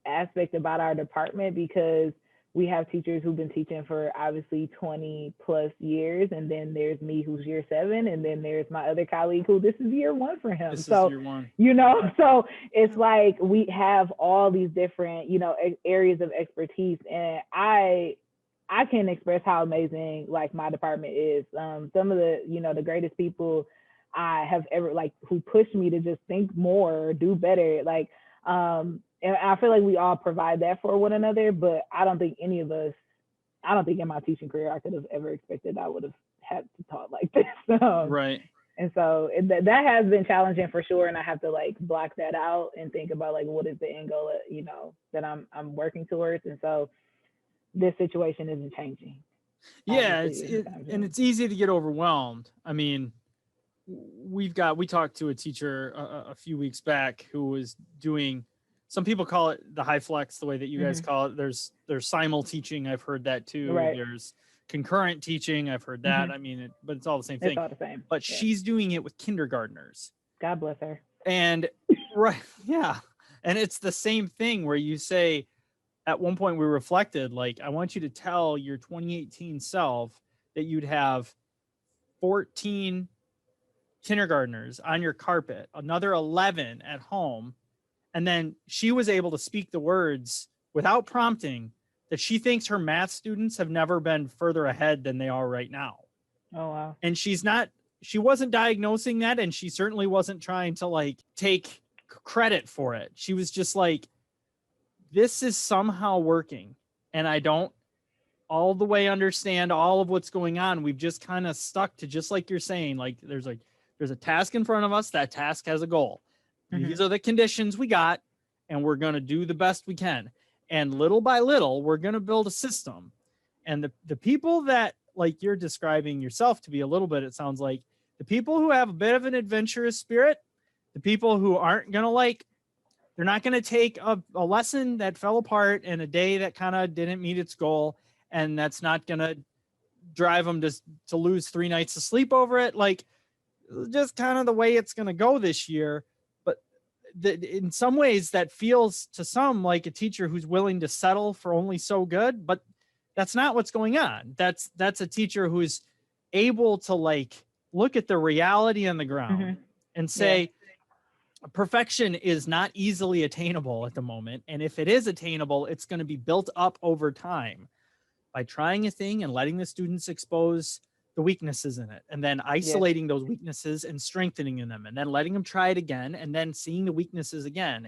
aspect about our department because we have teachers who've been teaching for obviously 20 plus years. And then there's me who's year 7. And then there's my other colleague who this is year 1 for him. So, year 1. You know, so it's like we have all these different, you know, areas of expertise. And I can express how amazing like my department is. Some of the, you know, the greatest people I have ever like who pushed me to just think more, do better. Like, and I feel like we all provide that for one another, but I don't think any of us, I don't think in my teaching career, I could have ever expected I would have had to talk like this. Right. And so that has been challenging for sure. And I have to like block that out and think about like, what is the end goal, you know, that I'm working towards. And so this situation isn't changing. Yeah. And it's easy to get overwhelmed. I mean, we talked to a teacher a few weeks back who was doing some people call it the high flex, the way that you guys call it. There's simul teaching. I've heard that too. Right. There's concurrent teaching. I've heard that. I mean, but it's all the same thing. It's all the same. But Yeah. she's doing it with kindergartners. God bless her. And right. Yeah. And it's the same thing where you say, at one point we reflected, like, I want you to tell your 2018 self that you'd have 14 kindergartners on your carpet, another 11 at home. And then she was able to speak the words without prompting that she thinks her math students have never been further ahead than they are right now. Oh, wow. And she wasn't diagnosing that. And she certainly wasn't trying to like take credit for it. She was just like, this is somehow working. And I don't all the way understand all of what's going on. We've just kind of stuck to, just like you're saying, like there's a task in front of us. That task has a goal. These are the conditions we got, and we're going to do the best we can. And little by little, we're going to build a system. And the people that, like you're describing yourself to be a little bit, it sounds like the people who have a bit of an adventurous spirit, the people who aren't going to they're not going to take a lesson that fell apart in a day that kind of didn't meet its goal. And that's not going to drive them to lose 3 nights of sleep over it. Like, just kind of the way it's going to go this year. In some ways that feels to some like a teacher who's willing to settle for only so good, but that's not what's going on. That's a teacher who's able to like look at the reality on the ground and say, perfection is not easily attainable at the moment. And if it is attainable, it's going to be built up over time by trying a thing and letting the students expose the weaknesses in it, and then isolating those weaknesses and strengthening them, and then letting them try it again, and then seeing the weaknesses again.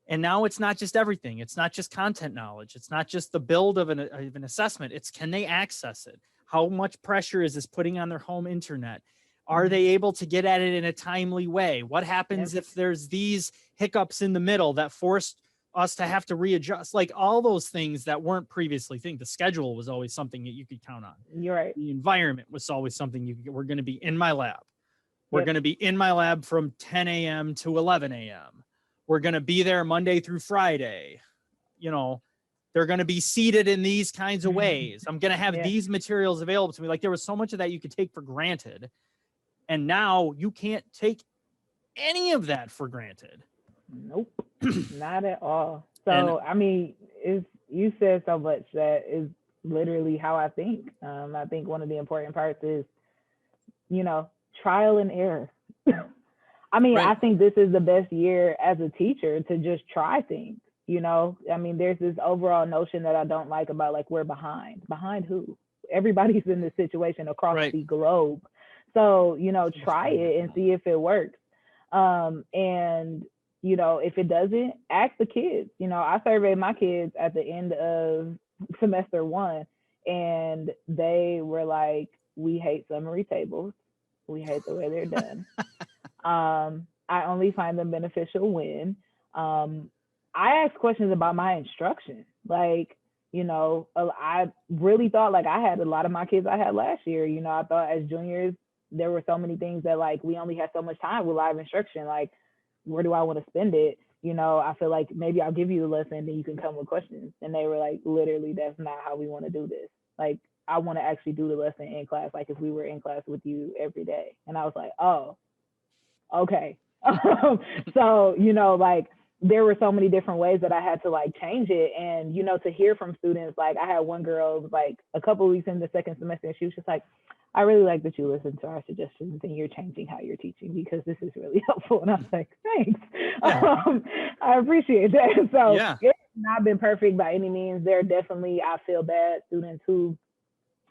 And now it's not just everything. It's not just content knowledge. It's not just the build of an assessment. It's, can they access it? How much pressure is this putting on their home internet? Are they able to get at it in a timely way? What happens if there's these hiccups in the middle that forced us to have to readjust? Like all those things that weren't previously things. The schedule was always something that you could count on. You're right. The environment was always something we're going to be in my lab. We're going to be in my lab from 10 a.m. to 11 a.m. We're going to be there Monday through Friday. You know, they're going to be seated in these kinds of ways. I'm going to have these materials available to me. Like there was so much of that you could take for granted. And now you can't take any of that for granted. Nope, not at all. So, I mean, you said so much that is literally how I think. I think one of the important parts is, trial and error. I mean, I think this is the best year as a teacher to just try things, I mean, there's this overall notion that I don't like about like, we're behind. Behind who? Everybody's in this situation across the globe. So, try it and see if it works. And if it doesn't, ask the kids. I surveyed my kids at the end of semester 1, and they were like, we hate summary tables. We hate the way they're done. I only find them beneficial when I ask questions about my instruction. Like, I really thought like I had a lot of my kids I had last year. I thought as juniors, there were so many things that like we only had so much time with live instruction. Like, where do I want to spend it? I feel like maybe I'll give you the lesson and then you can come with questions. And they were like, literally, that's not how we want to do this. Like, I want to actually do the lesson in class, like if we were in class with you every day. And I was like, oh, okay. So, like there were so many different ways that I had to like change it. And, to hear from students, like I had one girl, it was like a couple of weeks in the second semester, and she was just like, I really like that you listen to our suggestions and you're changing how you're teaching because this is really helpful. And I was like, thanks. I appreciate that. So it's not been perfect by any means. There are definitely, I feel bad, students who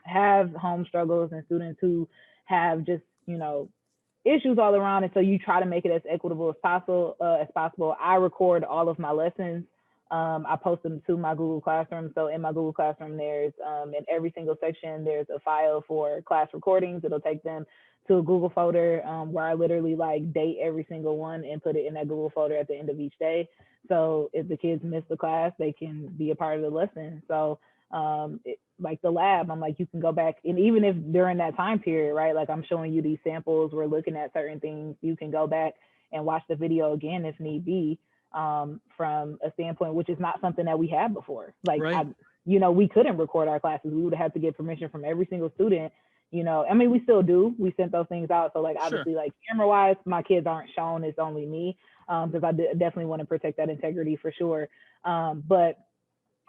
have home struggles and students who have just, issues all around. And so you try to make it as equitable as possible. I record all of my lessons. I post them to my Google Classroom. So in my Google Classroom, there's in every single section, there's a file for class recordings. It'll take them to a Google folder where I literally like date every single one and put it in that Google folder at the end of each day. So if the kids miss the class, they can be a part of the lesson. So like the lab, I'm like, you can go back, and even if during that time period, right, like I'm showing you these samples, we're looking at certain things, you can go back and watch the video again if need be. from a standpoint, which is not something that we had before. Like, Right. we couldn't record our classes. We would have had to get permission from every single student. I mean, we still do. We sent those things out. So like, obviously, like camera wise, my kids aren't shown. It's only me, because I definitely want to protect that integrity for sure. But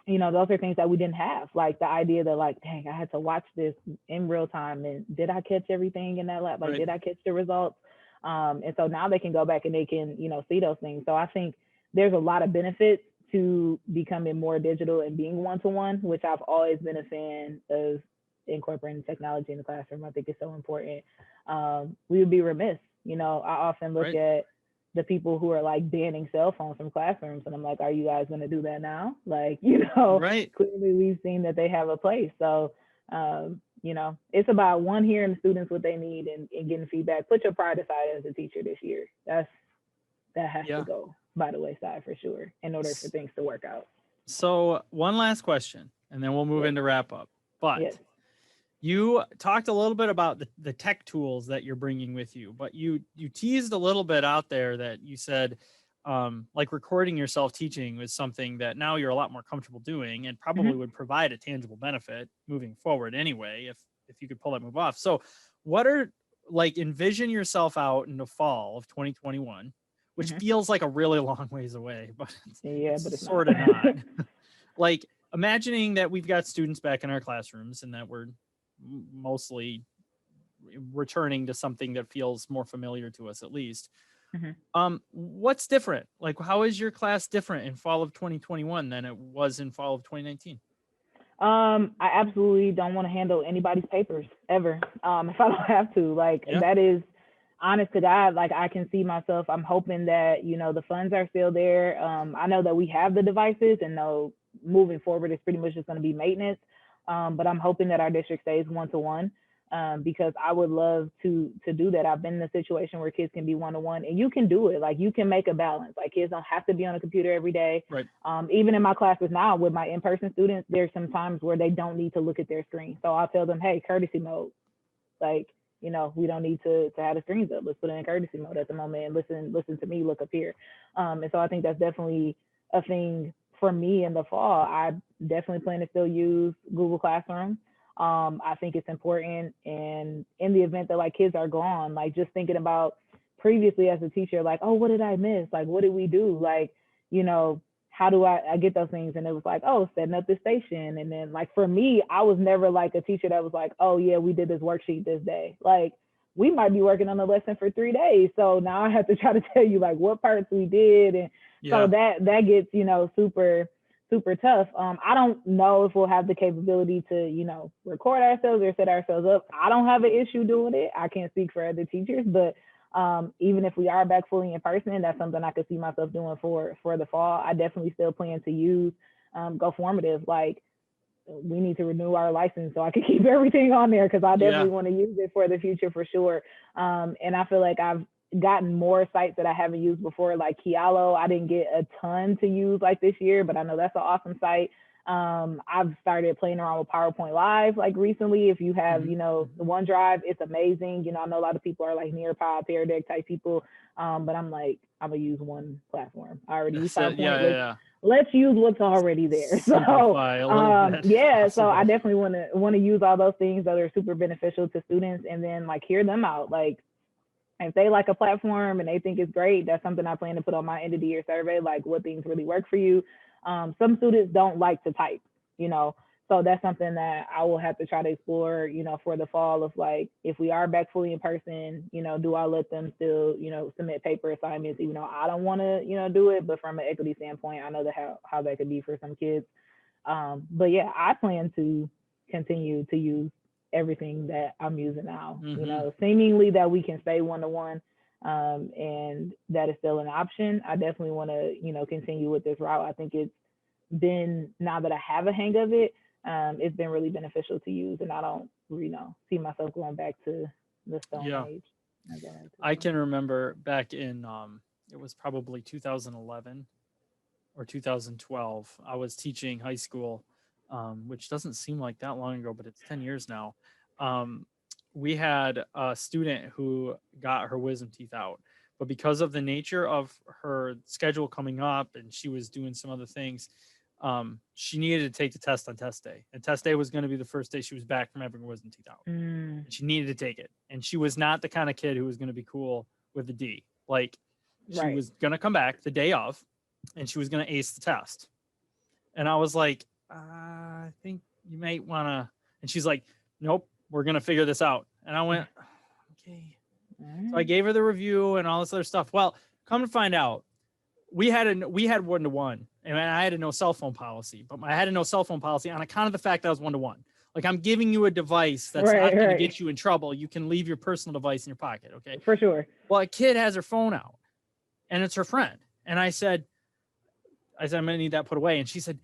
those are things that we didn't have. Like the idea that like, dang, I had to watch this in real time, and did I catch everything in that lab? Like, did I catch the results? And so now they can go back and they can, see those things. So I think there's a lot of benefits to becoming more digital and being one-to-one, which I've always been a fan of incorporating technology in the classroom. I think it's so important. We would be remiss, I often look at the people who are like banning cell phones from classrooms, and I'm like, are you guys going to do that now? Like, clearly we've seen that they have a place. So, it's about one, hearing the students what they need and getting feedback. Put your pride aside as a teacher this year. That has to go by the wayside for sure in order for things to work out. So one last question, and then we'll move into wrap up. But you talked a little bit about the tech tools that you're bringing with you, but you teased a little bit out there that you said, like recording yourself teaching was something that now you're a lot more comfortable doing, and probably would provide a tangible benefit moving forward anyway, if you could pull that move off. So what are, like, envision yourself out in the fall of 2021, which feels like a really long ways away, but it's sort of not. Like, imagining that we've got students back in our classrooms and that we're mostly returning to something that feels more familiar to us, at least. What's different? Like, how is your class different in fall of 2021 than it was in fall of 2019? I absolutely don't want to handle anybody's papers ever. If I don't have to, like, that is honest to God. Like, I can see myself, I'm hoping that, the funds are still there. I know that we have the devices, and know moving forward, it's pretty much just going to be maintenance. But I'm hoping that our district stays one-to-one, because I would love to do that. I've been in a situation where kids can be one-to-one, and you can do it. Like, you can make a balance. Like, kids don't have to be on a computer every day. Right. Even in my classes now with my in-person students, there's some times where they don't need to look at their screen. So I'll tell them, hey, courtesy mode. Like, we don't need to have the screens up. Let's put it in courtesy mode at the moment and listen to me, look up here. And so I think that's definitely a thing for me in the fall. I definitely plan to still use Google Classroom. I think it's important, and in the event that like kids are gone, like just thinking about previously as a teacher, like, oh, what did I miss? Like, what did we do? Like, how do I get those things? And it was like, oh, setting up the station. And then like, for me, I was never like a teacher that was like, oh yeah, we did this worksheet this day. Like, we might be working on a lesson for 3 days. So now I have to try to tell you like what parts we did. And so that gets, super, super tough. I don't know if we'll have the capability to, record ourselves or set ourselves up. I don't have an issue doing it. I can't speak for other teachers, but even if we are back fully in person, that's something I could see myself doing for the fall. I definitely still plan to use Go Formative. Like, we need to renew our license so I can keep everything on there, because I definitely want to use it for the future for sure. And I feel like I've gotten more sites that I haven't used before, like Kialo. I didn't get a ton to use like this year, but I know that's an awesome site. I've started playing around with PowerPoint Live like recently. If you have, the OneDrive, it's amazing. I know a lot of people are like Nearpod, Pear Deck type people, but I'm like, I'm gonna use one platform. I already use PowerPoint. Let's use what's already there. So so I definitely want to use all those things that are super beneficial to students, and then like hear them out. Like, if they like a platform and they think it's great, that's something I plan to put on my end of the year survey, like what things really work for you. Some students don't like to type, so that's something that I will have to try to explore, for the fall, of like, if we are back fully in person, do I let them still, submit paper assignments, even though I don't want to, do it, but from an equity standpoint, I know that how that could be for some kids. But yeah, I plan to continue to use everything that I'm using now, seemingly that we can stay one-to-one, and that is still an option. I definitely want to, continue with this route. I think it's been, now that I have a hang of it, it's been really beneficial to use, and I don't, see myself going back to the Stone Age. I can remember back in, it was probably 2011 or 2012. I was teaching high school, which doesn't seem like that long ago, but it's 10 years now. We had a student who got her wisdom teeth out, but because of the nature of her schedule coming up and she was doing some other things, she needed to take the test on test day. And test day was going to be the first day she was back from having her wisdom teeth out. And she needed to take it. And she was not the kind of kid who was going to be cool with a D. Like, she was going to come back the day of, and she was going to ace the test. And I was like, I think you might want to. And she's like, nope, we're going to figure this out. And I went, okay. So I gave her the review and all this other stuff. Well, come to find out, we had 1-to-1, and I had a no cell phone policy, but I had a no cell phone policy on account of the fact that I was 1-to-1. Like, I'm giving you a device that's not going to get you in trouble. You can leave your personal device in your pocket. Okay. For sure. Well, a kid has her phone out and it's her friend. And I said, I'm going to need that put away. And she said,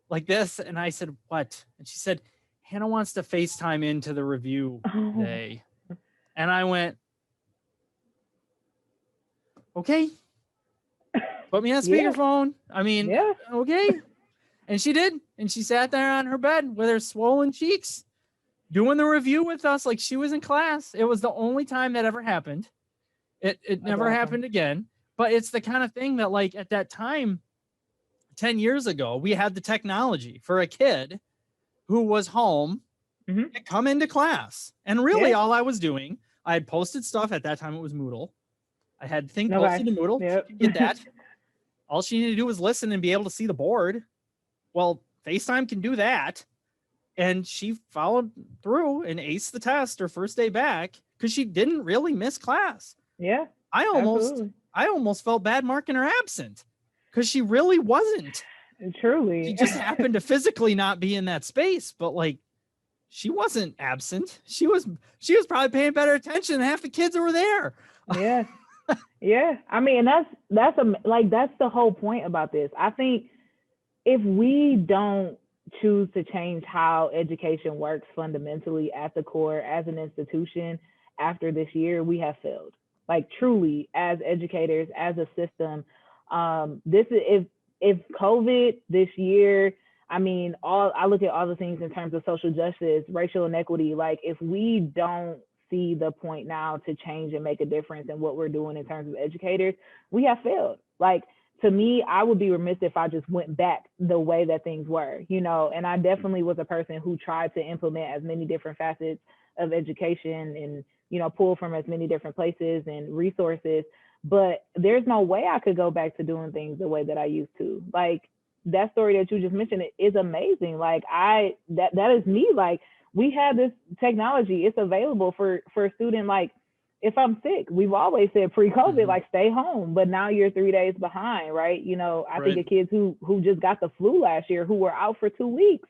like this. And I said, what? And she said, Hannah wants to FaceTime into the review day. And I went, okay, put me on speakerphone. I mean, okay. And she did. And she sat there on her bed with her swollen cheeks doing the review with us like she was in class. It was the only time that ever happened. It never happened again. But it's the kind of thing that, like, at that time, 10 years ago, we had the technology for a kid who was home to come into class. And really all I was doing, I had posted stuff. At that time, it was Moodle. I had things posted in Moodle. She could get that. All she needed to do was listen and be able to see the board. Well, FaceTime can do that. And she followed through and aced the test her first day back because she didn't really miss class. Yeah. I almost felt bad marking her absent because she really wasn't. Truly. She just happened to physically not be in that space, but like, she wasn't absent. She was probably paying better attention than half the kids that were there. Yeah. Yeah. I mean, that's the whole point about this. I think if we don't choose to change how education works fundamentally at the core as an institution after this year, we have failed. Like, truly, as educators, as a system, this is if COVID this year, I mean, I look at all the things in terms of social justice, racial inequity. Like, if we don't see the point now to change and make a difference in what we're doing in terms of educators, we have failed. Like, to me, I would be remiss if I just went back the way that things were, you know, and I definitely was a person who tried to implement as many different facets of education and, you know, pull from as many different places and resources. But there's no way I could go back to doing things the way that I used to. Like, that story that you just mentioned is amazing. Like, that is me. Like, we have this technology. It's available for a student. Like, if I'm sick, we've always said pre-COVID, like, stay home. But now you're 3 days behind, right? You know, I think of kids who just got the flu last year who were out for 2 weeks.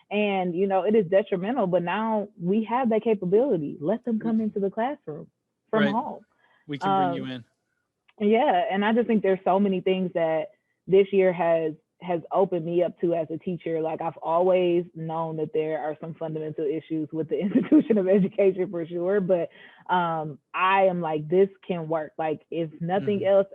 And, you know, it is detrimental. But now we have that capability. Let them come into the classroom from home. We can bring you in. Yeah. And I just think there's so many things that this year has opened me up to as a teacher. Like, I've always known that there are some fundamental issues with the institution of education for sure, but I am like, this can work. Like, if nothing else,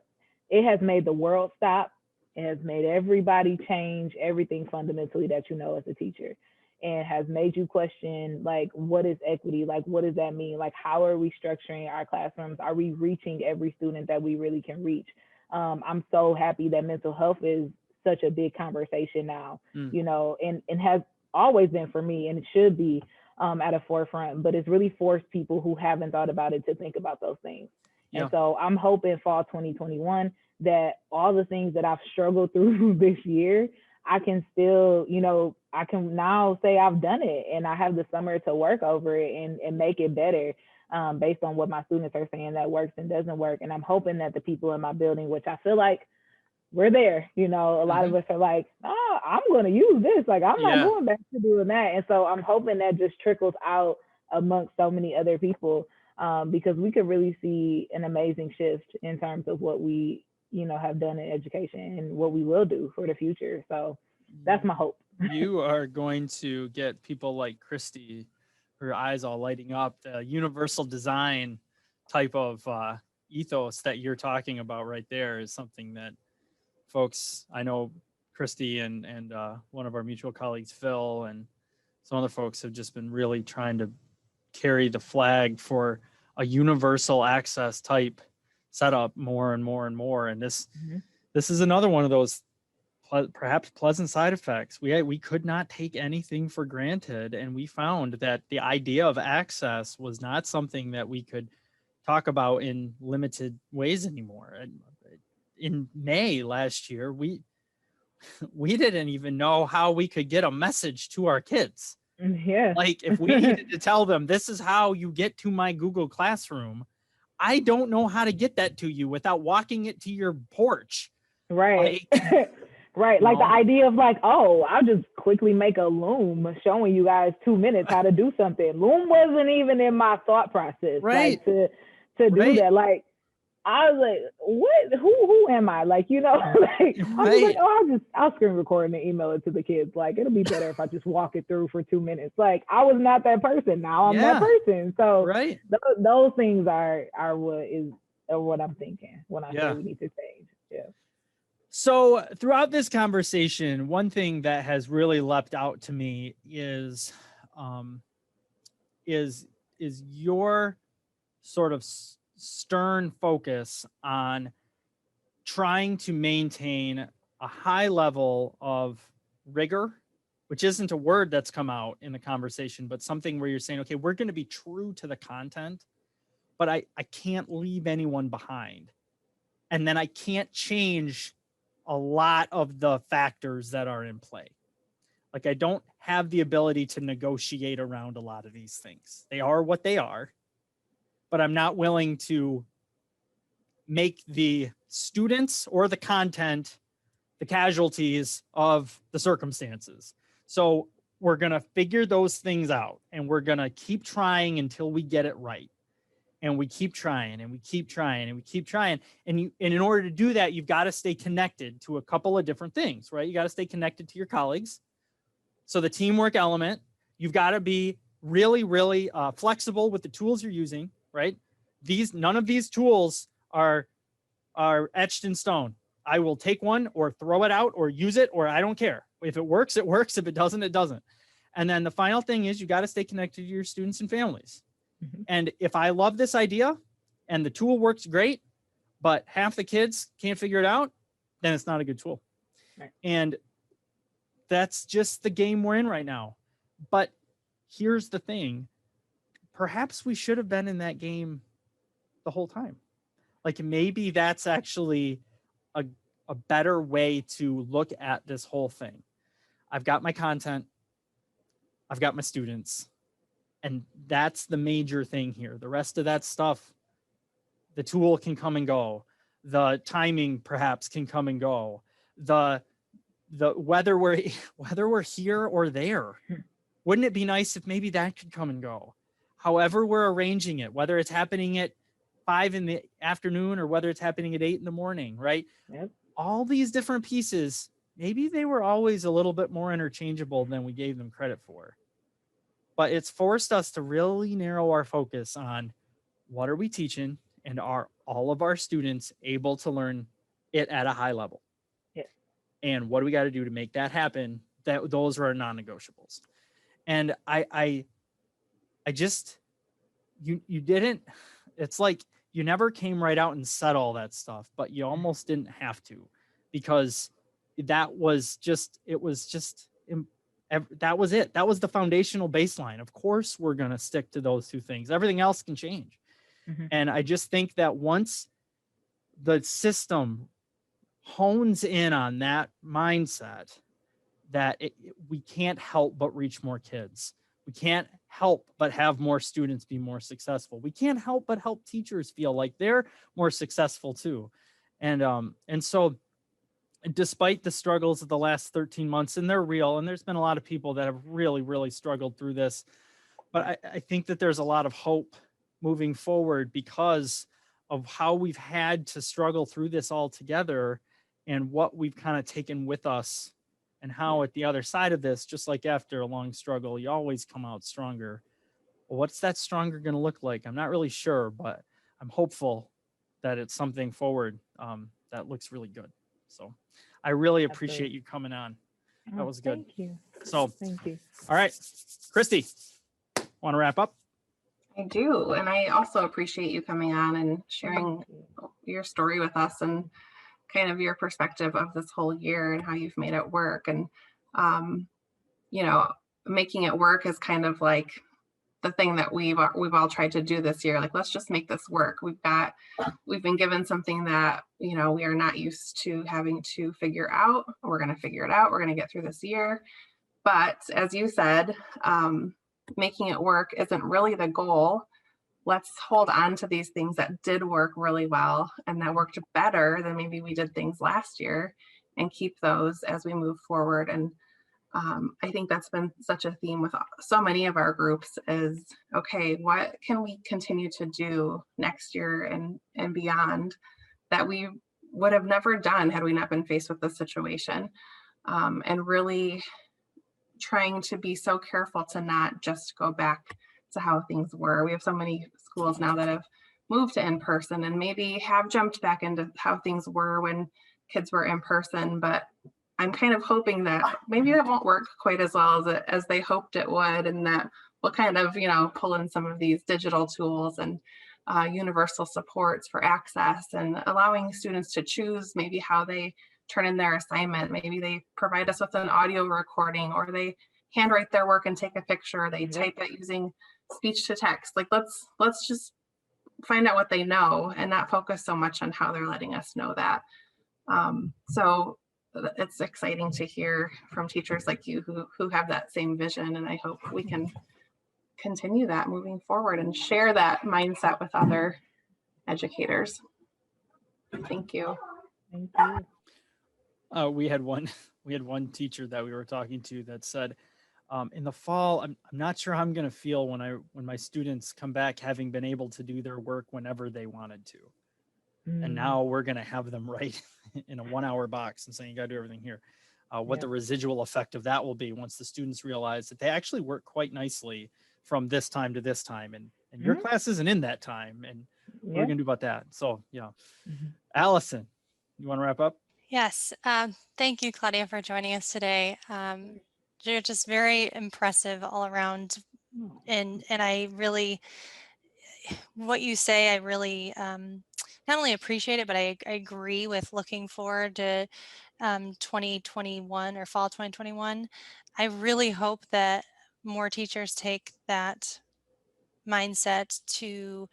it has made the world stop. It has made everybody change everything fundamentally that you know as a teacher, and has made you question, like, what is equity? Like, what does that mean? Like, how are we structuring our classrooms? Are we reaching every student that we really can reach? I'm so happy that mental health is such a big conversation now, you know, and has always been for me, and it should be at a forefront, but it's really forced people who haven't thought about it to think about those things. Yeah. And so I'm hoping fall 2021 that all the things that I've struggled through this year, I can still, you know, I can now say I've done it, and I have the summer to work over it and make it better based on what my students are saying that works and doesn't work. And I'm hoping that the people in my building, which I feel like we're there, you know, a lot of us are like, I'm going to use this. Like, I'm not going back to doing that. And so I'm hoping that just trickles out amongst so many other people because we could really see an amazing shift in terms of what we, you know, have done in education and what we will do for the future. So that's my hope. You are going to get people like Christy, her eyes all lighting up, the universal design type of ethos that you're talking about right there is something that folks, I know Christy and one of our mutual colleagues, Phil, and some other folks have just been really trying to carry the flag for a universal access type set up more and more and more. And this Mhm. this is another one of those perhaps pleasant side effects. We could not take anything for granted, and we found that the idea of access was not something that we could talk about in limited ways anymore. And in May last year, we didn't even know how we could get a message to our kids. Yeah. Like if we needed to tell them, this is how you get to my Google Classroom, I don't know how to get that to you without walking it to your porch. Right. Like, right. you Like the know? idea of like, oh, I'll just quickly make a Loom showing you guys 2 minutes how to do something. Loom wasn't even in my thought process. Right. Like to do Right. that. Like I was like, what? Who am I? Like, you know, like I was like, Right. oh, I'll screen record and email it to the kids. Like, it'll be better if I just walk it through for 2 minutes. Like, I was not that person. Now I'm that Yeah. person. So Right. those things are what I'm thinking when I Yeah. say we need to change. Yeah. So throughout this conversation, one thing that has really leapt out to me is your sort of stern focus on trying to maintain a high level of rigor, which isn't a word that's come out in the conversation, but something where you're saying, okay, we're going to be true to the content, but I can't leave anyone behind. And then I can't change a lot of the factors that are in play. Like I don't have the ability to negotiate around a lot of these things. They are what they are, but I'm not willing to make the students or the content the casualties of the circumstances. So we're going to figure those things out, and we're going to keep trying until we get it right. And we keep trying and we keep trying and we keep trying. And in order to do that, you've got to stay connected to a couple of different things, right? You got to stay connected to your colleagues. So the teamwork element, you've got to be really, really flexible with the tools you're using, right? None of these tools are etched in stone. I will take one or throw it out or use it, or I don't care. If it works, it works. If it doesn't, it doesn't. And then the final thing is you got to stay connected to your students and families. Mhm. And if I love this idea and the tool works great, but half the kids can't figure it out, then it's not a good tool. Right. And that's just the game we're in right now. But here's the thing. Perhaps we should have been in that game the whole time. Like maybe that's actually a better way to look at this whole thing. I've got my content. I've got my students. And that's the major thing here. The rest of that stuff, the tool can come and go. The timing perhaps can come and go. The whether we're here or there. Wouldn't it be nice if maybe that could come and go? However we're arranging it, whether it's happening at 5 in the afternoon or whether it's happening at 8 in the morning, right? Yep. All these different pieces, maybe they were always a little bit more interchangeable than we gave them credit for. But it's forced us to really narrow our focus on what are we teaching and are all of our students able to learn it at a high level? Yeah. And what do we got to do to make that happen? Those are our non-negotiables. And I just, you didn't, it's like you never came right out and said all that stuff, but you almost didn't have to, because that was it. That was it. That was the foundational baseline. Of course, we're going to stick to those two things. Everything else can change. Mm-hmm. And I just think that once the system hones in on that mindset, that we can't help but reach more kids. We can't help but have more students be more successful. We can't help but help teachers feel like they're more successful too. And so despite the struggles of the last 13 months, and they're real, and there's been a lot of people that have really, really struggled through this, but I think that there's a lot of hope moving forward because of how we've had to struggle through this all together and what we've kind of taken with us, and how at the other side of this, just like after a long struggle, you always come out stronger. Well, what's that stronger going to look like? I'm not really sure, but I'm hopeful that it's something forward that looks really good. So I really appreciate you coming on. That was good. Thank you. So, Thank you. all right, Christy, want to wrap up? I do. And I also appreciate you coming on and sharing your story with us and kind of your perspective of this whole year and how you've made it work. And, you know, making it work is kind of like the thing that we've all tried to do this year. Like, let's just make this work. We've been given something that, you know, we are not used to having to figure out. We're going to figure it out. We're going to get through this year. But as you said, making it work isn't really the goal. Let's hold on to these things that did work really well and that worked better than maybe we did things last year, and keep those as we move forward. And I think that's been such a theme with so many of our groups is, okay, what can we continue to do next year and beyond that we would have never done had we not been faced with this situation? And really trying to be so careful to not just go back to how things were. We have so many schools now that have moved to in-person and maybe have jumped back into how things were when kids were in person, but I'm kind of hoping that maybe that won't work quite as well as they hoped it would, and that we'll kind of, you know, pull in some of these digital tools and universal supports for access, and allowing students to choose maybe how they turn in their assignment. Maybe they provide us with an audio recording, or they handwrite their work and take a picture. They type it using speech to text. Like, let's just find out what they know and not focus so much on how they're letting us know that. So it's exciting to hear from teachers like you who have that same vision, and I hope we can continue that moving forward and share that mindset with other educators. Thank you. Thank you. We had one teacher that we were talking to that said, in the fall, I'm not sure how I'm going to feel when my students come back having been able to do their work whenever they wanted to. And now we're going to have them write in a 1-hour box and saying, you got to do everything here. What the residual effect of that will be once the students realize that they actually work quite nicely from this time to this time. And your class isn't in that time. And what are we going to do about that? So, yeah. Allison, you want to wrap up? Yes. Thank you, Klaudia, for joining us today. You're just very impressive all around. And I really, what you say, I really not only appreciate it, but I agree with looking forward to 2021 or fall 2021. I really hope that more teachers take that mindset to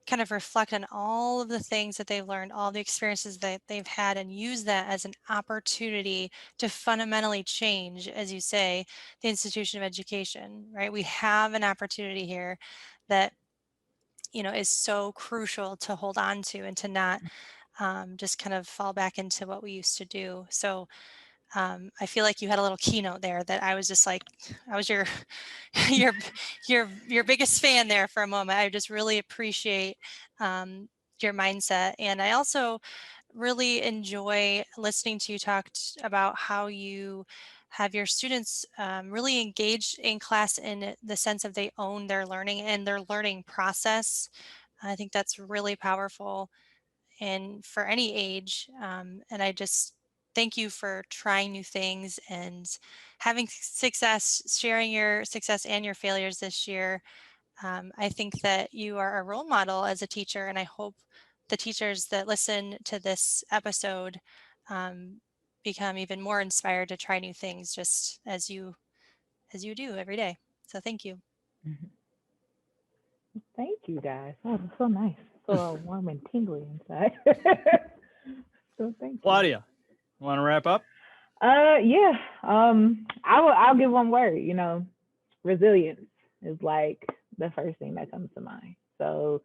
kind of reflect on all of the things that they've learned, all the experiences that they've had, and use that as an opportunity to fundamentally change, as you say, the institution of education, right? We have an opportunity here that, you know, is so crucial to hold on to and to not just kind of fall back into what we used to do. So I feel like you had a little keynote there that I was just like, I was your your biggest fan there for a moment. I just really appreciate your mindset, and I also really enjoy listening to you talk about how you have your students really engaged in class in the sense of they own their learning and their learning process. I think that's really powerful and for any age. And I just thank you for trying new things and having success, sharing your success and your failures this year. I think that you are a role model as a teacher, and I hope the teachers that listen to this episode become even more inspired to try new things, just as you do every day. So thank you. Thank you, guys. Oh, it's so nice. So warm and tingly inside. So thank you. Klaudia, you want to wrap up? Yeah. I'll give one word. You know, resilience is like the first thing that comes to mind. So,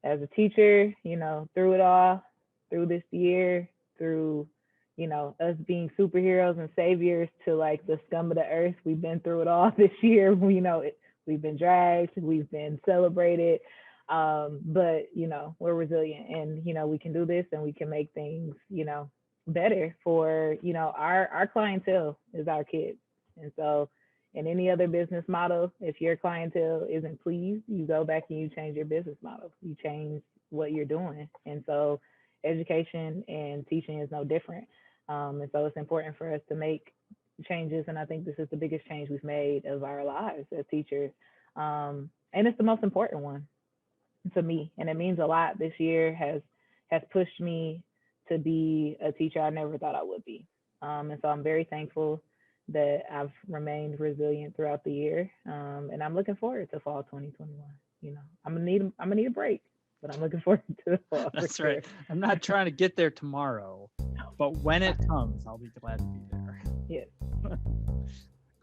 as a teacher, you know, through it all, through this year, through, you know, us being superheroes and saviors to like the scum of the earth, we've been through it all this year. You know, we've been dragged, we've been celebrated, but you know, we're resilient, and you know, we can do this, and we can make things, you know, better for, you know, our clientele is our kids. And so in any other business model, if your clientele isn't pleased, you go back and you change your business model, you change what you're doing. And so education and teaching is no different. And so it's important for us to make changes, and I think this is the biggest change we've made of our lives as teachers, And it's the most important one to me. And it means a lot. This year has pushed me to be a teacher I never thought I would be. And so I'm very thankful that I've remained resilient throughout the year. And I'm looking forward to fall 2021. You know, I'm gonna need a break, but I'm looking forward to the fall. That's for right. sure. I'm not trying to get there tomorrow, but when it comes, I'll be glad to be there. Yes.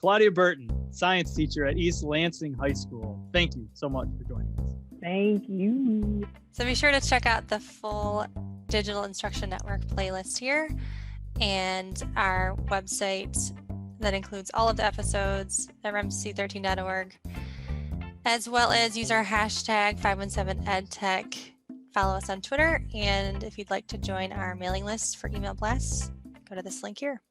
Klaudia Burton, science teacher at East Lansing High School. Thank you so much for joining us. Thank you. So be sure to check out the full Digital Instruction Network playlist here and our website that includes all of the episodes at remc13.org, as well as use our hashtag 517EdTech. Follow us on Twitter, and if you'd like to join our mailing list for email blasts, go to this link here.